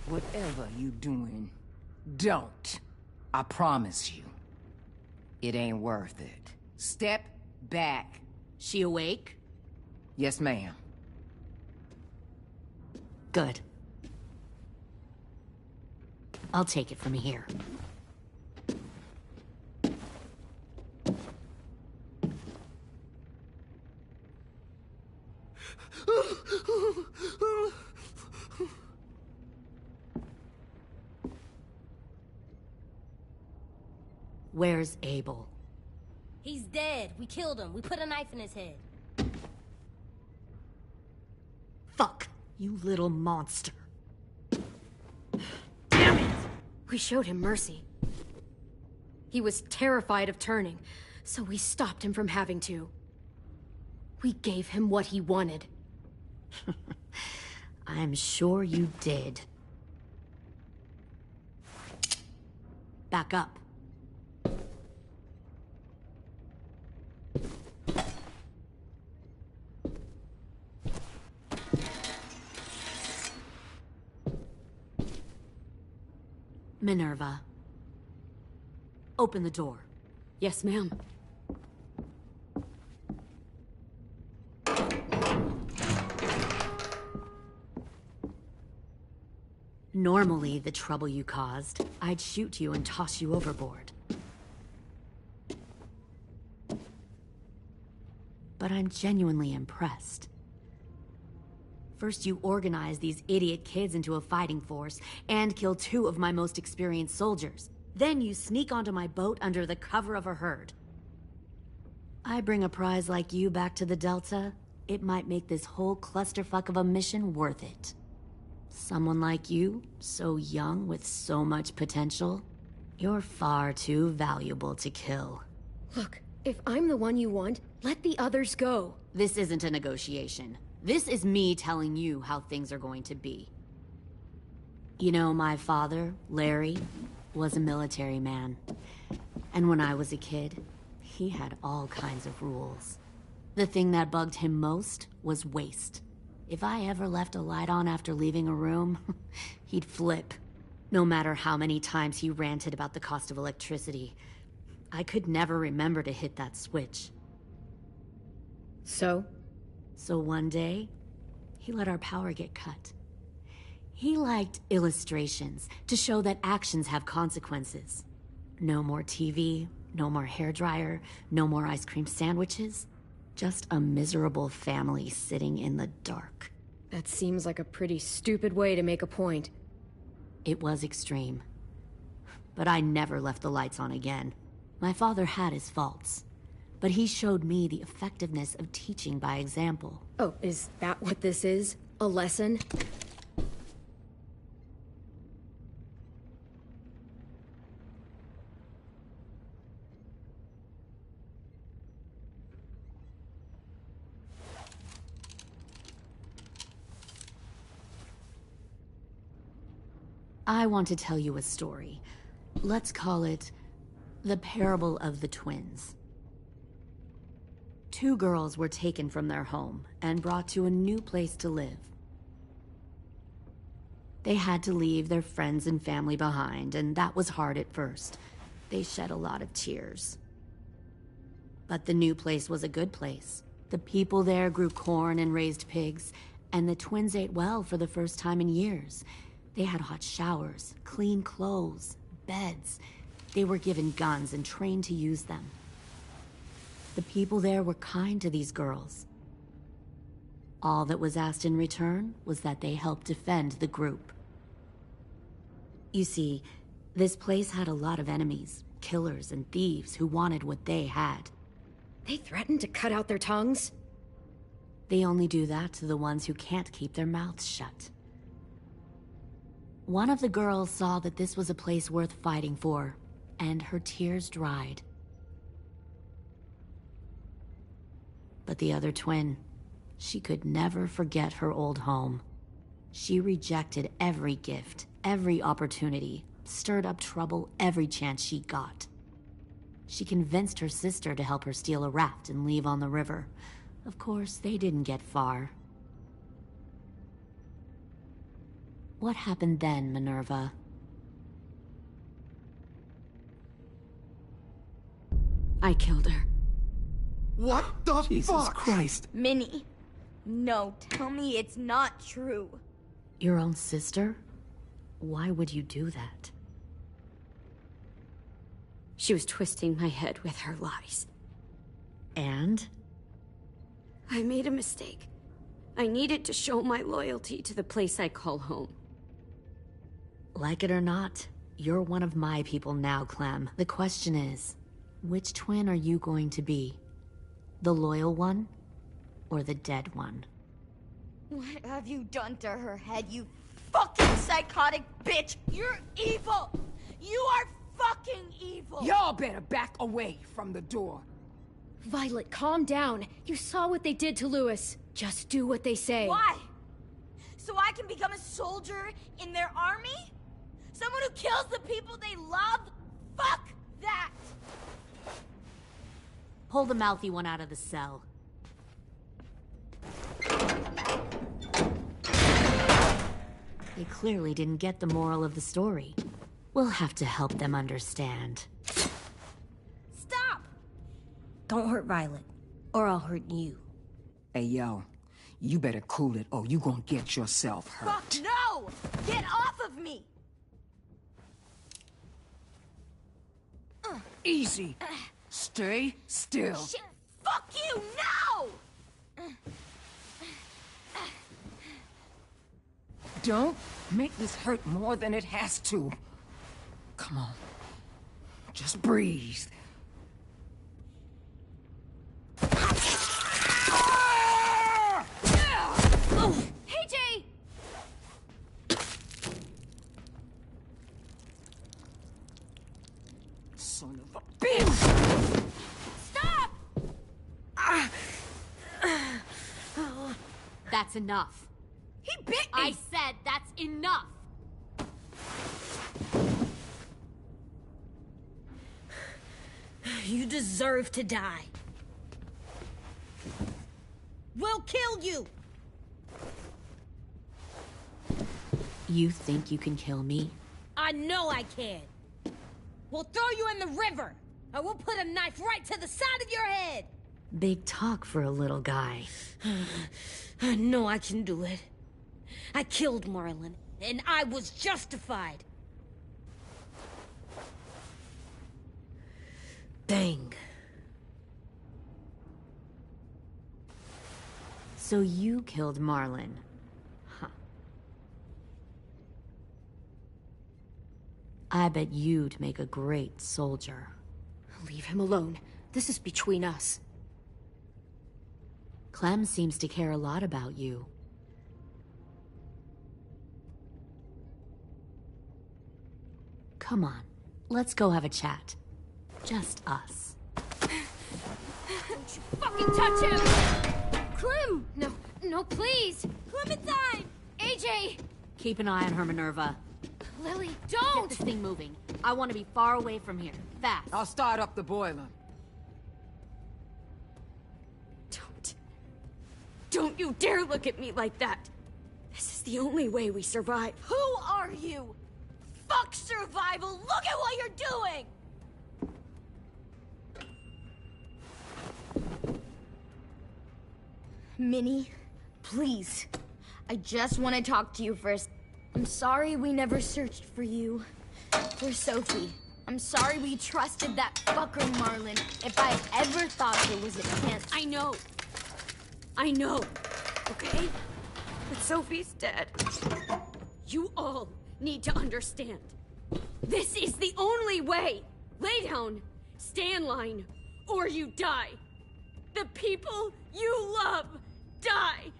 Speaker 2: Whatever you doing, don't. I promise you. It ain't worth it. Step back.
Speaker 13: She awake?
Speaker 2: Yes, ma'am.
Speaker 13: Good. I'll take it from here. Where's Abel?
Speaker 7: He's dead. We killed him. We put a knife in his head.
Speaker 13: Fuck, you little monster.
Speaker 5: Damn it! We showed him mercy. He was terrified of turning, so we stopped him from having to. We gave him what he wanted.
Speaker 9: I'm sure you did. Back up. Minerva. Open the door.
Speaker 5: Yes, ma'am.
Speaker 9: Normally, the trouble you caused, I'd shoot you and toss you overboard. But I'm genuinely impressed. First, you organize these idiot kids into a fighting force and kill 2 of my most experienced soldiers. Then you sneak onto my boat under the cover of a herd. I bring a prize like you back to the Delta, it might make this whole clusterfuck of a mission worth it. Someone like you, so young with so much potential, you're far too valuable to kill.
Speaker 5: Look, if I'm the one you want, let the others go.
Speaker 9: This isn't a negotiation. This is me telling you how things are going to be. You know, my father, Larry, was a military man. And when I was a kid, he had all kinds of rules. The thing that bugged him most was waste. If I ever left a light on after leaving a room, he'd flip. No matter how many times he ranted about the cost of electricity, I could never remember to hit that switch.
Speaker 5: So
Speaker 9: one day, he let our power get cut. He liked illustrations to show that actions have consequences. No more TV, no more hairdryer, no more ice cream sandwiches. Just a miserable family sitting in the dark.
Speaker 5: That seems like a pretty stupid way to make a point.
Speaker 9: It was extreme. But I never left the lights on again. My father had his faults, but he showed me the effectiveness of teaching by example.
Speaker 5: Oh, is that what this is? A lesson?
Speaker 9: I want to tell you a story. Let's call it the parable of the twins. 2 girls were taken from their home and brought to a new place to live. They had to leave their friends and family behind, and that was hard at first. They shed a lot of tears. But the new place was a good place. The people there grew corn and raised pigs, and the twins ate well for the first time in years. They had hot showers, clean clothes, beds. They were given guns and trained to use them. The people there were kind to these girls. All that was asked in return was that they help defend the group. You see, this place had a lot of enemies, killers and thieves who wanted what they had.
Speaker 5: They threatened to cut out their tongues?
Speaker 9: They only do that to the ones who can't keep their mouths shut. One of the girls saw that this was a place worth fighting for, and her tears dried. But the other twin, she could never forget her old home. She rejected every gift, every opportunity, stirred up trouble every chance she got. She convinced her sister to help her steal a raft and leave on the river. Of course, they didn't get far. What happened then, Minerva?
Speaker 5: I killed her.
Speaker 14: What the Jesus fuck? Christ.
Speaker 3: Minnie, no, tell me it's not true.
Speaker 9: Your own sister? Why would you do that?
Speaker 5: She was twisting my head with her lies.
Speaker 9: And?
Speaker 5: I made a mistake. I needed to show my loyalty to the place I call home.
Speaker 9: Like it or not, you're one of my people now, Clem. The question is, which twin are you going to be? The loyal one, or the dead one?
Speaker 3: What have you done to her head, you fucking psychotic bitch? You're evil! You are
Speaker 13: fucking evil!
Speaker 2: Y'all better back away from the door.
Speaker 5: Violet, calm down. You saw what they did to Louis. Just do what they say.
Speaker 13: Why? So I can become a soldier in their army? Someone who kills the people they love? Fuck that!
Speaker 16: Pull the mouthy one out of the cell. They clearly didn't get the moral of the story. We'll have to help them understand.
Speaker 13: Stop! Don't hurt Violet, or I'll hurt you.
Speaker 2: Hey, yo. You better cool it, or you gonna get yourself hurt.
Speaker 13: Fuck no! Get off of me!
Speaker 2: Easy. Stay still.
Speaker 13: Shit, fuck you, no!
Speaker 2: Don't make this hurt more than it has to. Come on. Just breathe.
Speaker 5: Oh, hey, Jay!
Speaker 2: Son of a bitch!
Speaker 13: Stop!
Speaker 16: That's enough.
Speaker 13: He bit me!
Speaker 16: I said that's enough!
Speaker 13: You deserve to die. We'll kill you!
Speaker 16: You think you can kill me?
Speaker 13: I know I can. We'll throw you in the river, and we'll put a knife right to the side of your head.
Speaker 16: Big talk for a little guy.
Speaker 13: I know I can do it. I killed Marlon, and I was justified. Bang.
Speaker 16: So you killed Marlon. Huh. I bet you'd make a great soldier.
Speaker 5: Leave him alone. This is between us.
Speaker 16: Clem seems to care a lot about you. Come on, let's go have a chat. Just us.
Speaker 5: Don't you fucking touch him! Clem! No, no, please!
Speaker 13: Clementine!
Speaker 5: AJ!
Speaker 16: Keep an eye on her, Minerva.
Speaker 5: Lily,
Speaker 16: Get
Speaker 5: don't!
Speaker 16: this thing moving. I want to be far away from here. Fast.
Speaker 2: I'll start up the boiler.
Speaker 5: Don't you dare look at me like that! This is the only way we survive.
Speaker 13: Who are you? Fuck survival! Look at what you're doing!
Speaker 3: Minnie, please. I just want to talk to you first. I'm sorry we never searched for you. For Sophie. I'm sorry we trusted that fucker Marlon. If I ever thought there was a chance.
Speaker 5: I know, okay? But Sophie's dead. You all need to understand. This is the only way! Lay down, stay in line, or you die. The people you love die.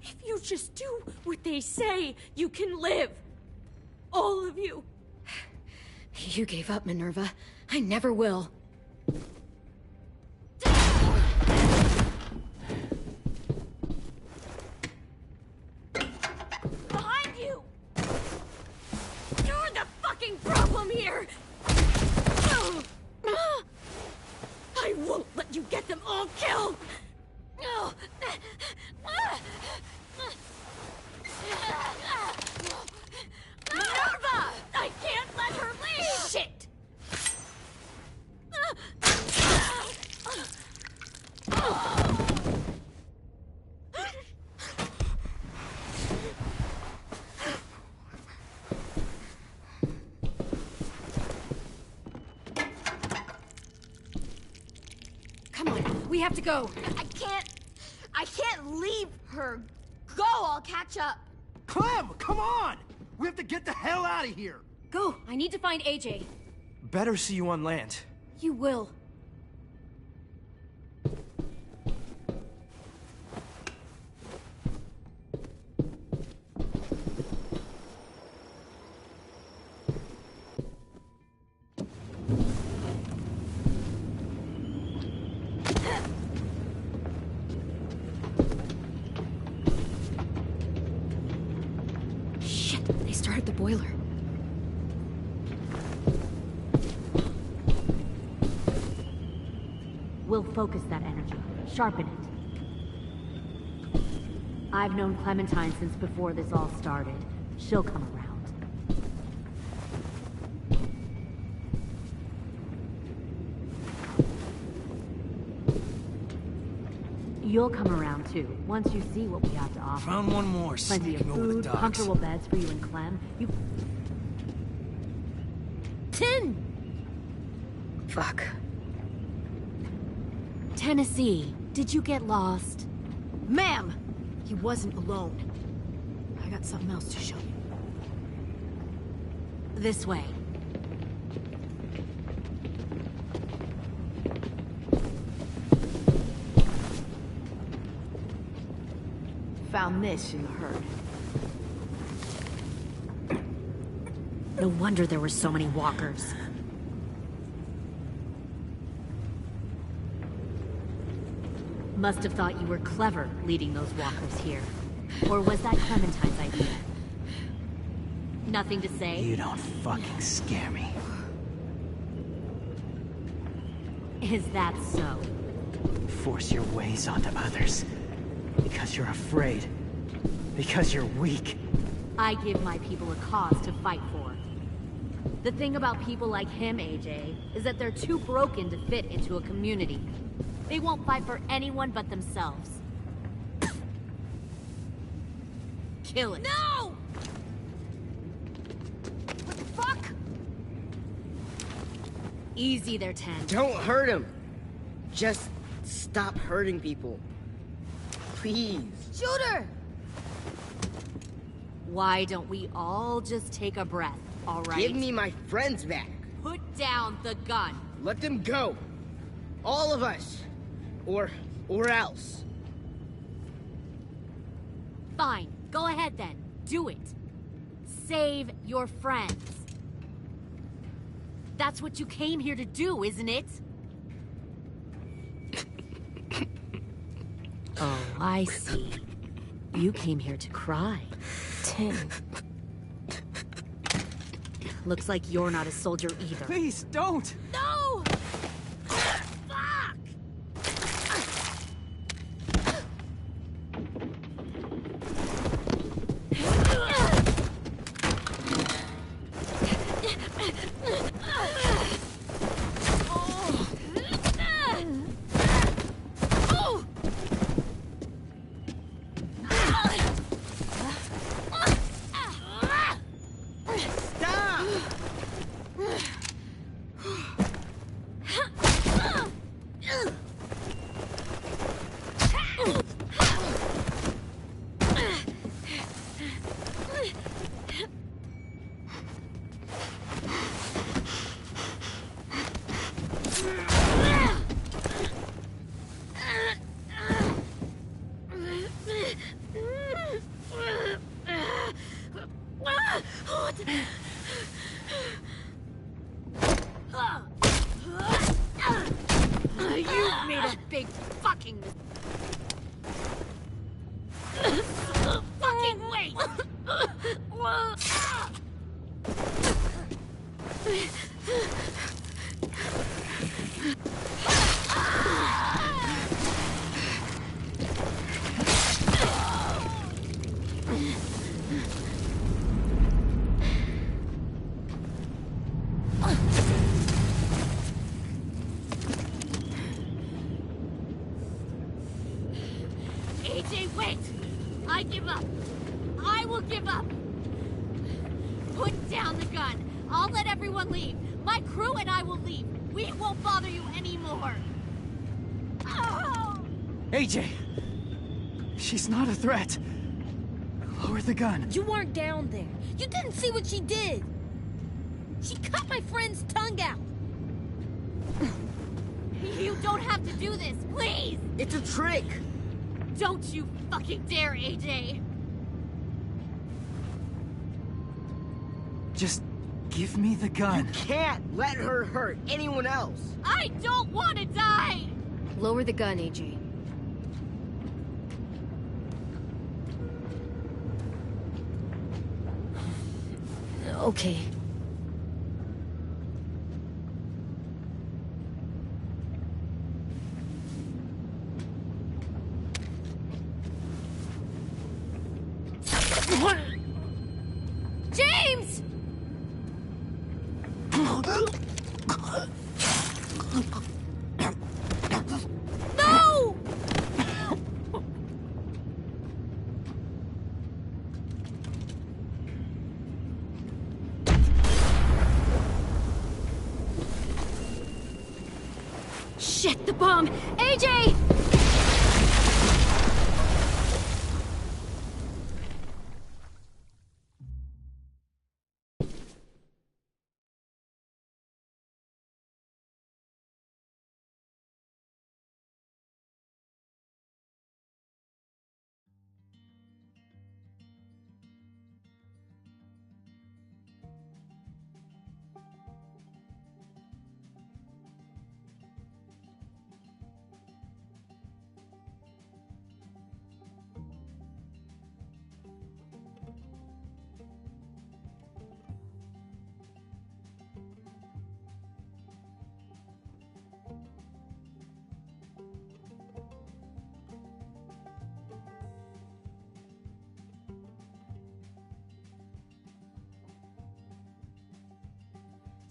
Speaker 5: If you just do what they say, you can live. All of you. You gave up, Minerva. I never will.
Speaker 13: Behind you!
Speaker 5: You're the fucking problem here! I won't let you get them all killed! Minerva! I can't let her leave! Shit! Come on, we have to go.
Speaker 3: I can't leave her. Go, I'll catch up.
Speaker 15: Clem, come on! We have to get the hell out of here!
Speaker 5: Go, I need to find AJ.
Speaker 15: Better see you on land.
Speaker 5: You will. the boiler.
Speaker 16: We'll focus that energy. Sharpen it. I've known Clementine since before this all started. She'll come around. You'll come around too, once you see what we have to offer.
Speaker 12: Found one more
Speaker 16: Plenty of
Speaker 12: sneaking over the
Speaker 16: food,
Speaker 12: docks.
Speaker 16: comfortable beds for you and Clem. You...
Speaker 7: 10!
Speaker 5: Fuck.
Speaker 16: Tennessee, did you get lost?
Speaker 5: Ma'am! He wasn't alone. I got something else to show you.
Speaker 16: This way.
Speaker 5: Found this in the herd.
Speaker 16: No wonder there were so many walkers. Must have thought you were clever leading those walkers here. Or was that Clementine's idea? Nothing to say?
Speaker 8: You don't fucking scare me.
Speaker 16: Is that so?
Speaker 8: Force your ways onto others. Because you're afraid. Because you're weak.
Speaker 16: I give my people a cause to fight for. The thing about people like him, AJ, is that they're too broken to fit into a community. They won't fight for anyone but themselves. Kill it.
Speaker 7: No!
Speaker 16: What the fuck? Easy there, 10.
Speaker 10: Don't hurt him. Just stop hurting people. Please.
Speaker 7: Shoot her!
Speaker 16: Why don't we all just take a breath, all right?
Speaker 10: Give me my friends back.
Speaker 16: Put down the gun.
Speaker 10: Let them go. All of us. Or else.
Speaker 16: Fine. Go ahead then. Do it. Save your friends. That's what you came here to do, isn't it? Oh, I see. You came here to cry.
Speaker 7: 10.
Speaker 16: Looks like you're not a soldier either.
Speaker 8: Please, don't!
Speaker 7: No!
Speaker 16: You've made a big fucking fucking wait! AJ, wait! I give up. I will give up. Put down the gun. I'll let everyone leave. My crew and I will leave. We won't bother you anymore. Oh!
Speaker 8: AJ! She's not a threat. Lower the gun.
Speaker 7: You weren't down there. You didn't see what she did. She cut my friend's tongue out.
Speaker 16: You don't have to do this, please!
Speaker 10: It's a trick.
Speaker 16: Don't you fucking dare, AJ!
Speaker 8: Just give me the gun.
Speaker 10: You can't let her hurt anyone else.
Speaker 16: I don't want to die!
Speaker 5: Lower the gun, AJ.
Speaker 3: Okay.
Speaker 16: James! No! Shit, the bomb! AJ!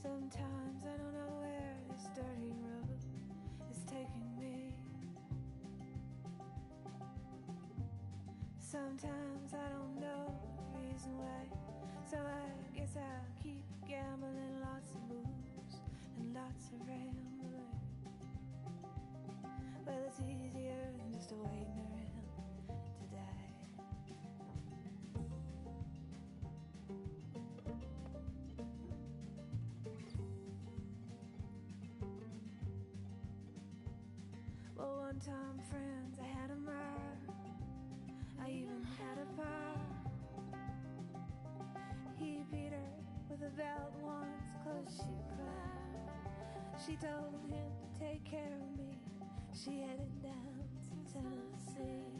Speaker 6: Sometimes I don't know where this dirty road is taking me. Sometimes I don't know the reason why, so I guess I'll keep gambling, lots of moves and lots of rambling. Well, it's easier than just waiting around to die. Well, one time, friends, I had a mirror. I even had a power. He beat her with a belt once, 'cause she cried. She told him to take care of me. She headed down to Tennessee.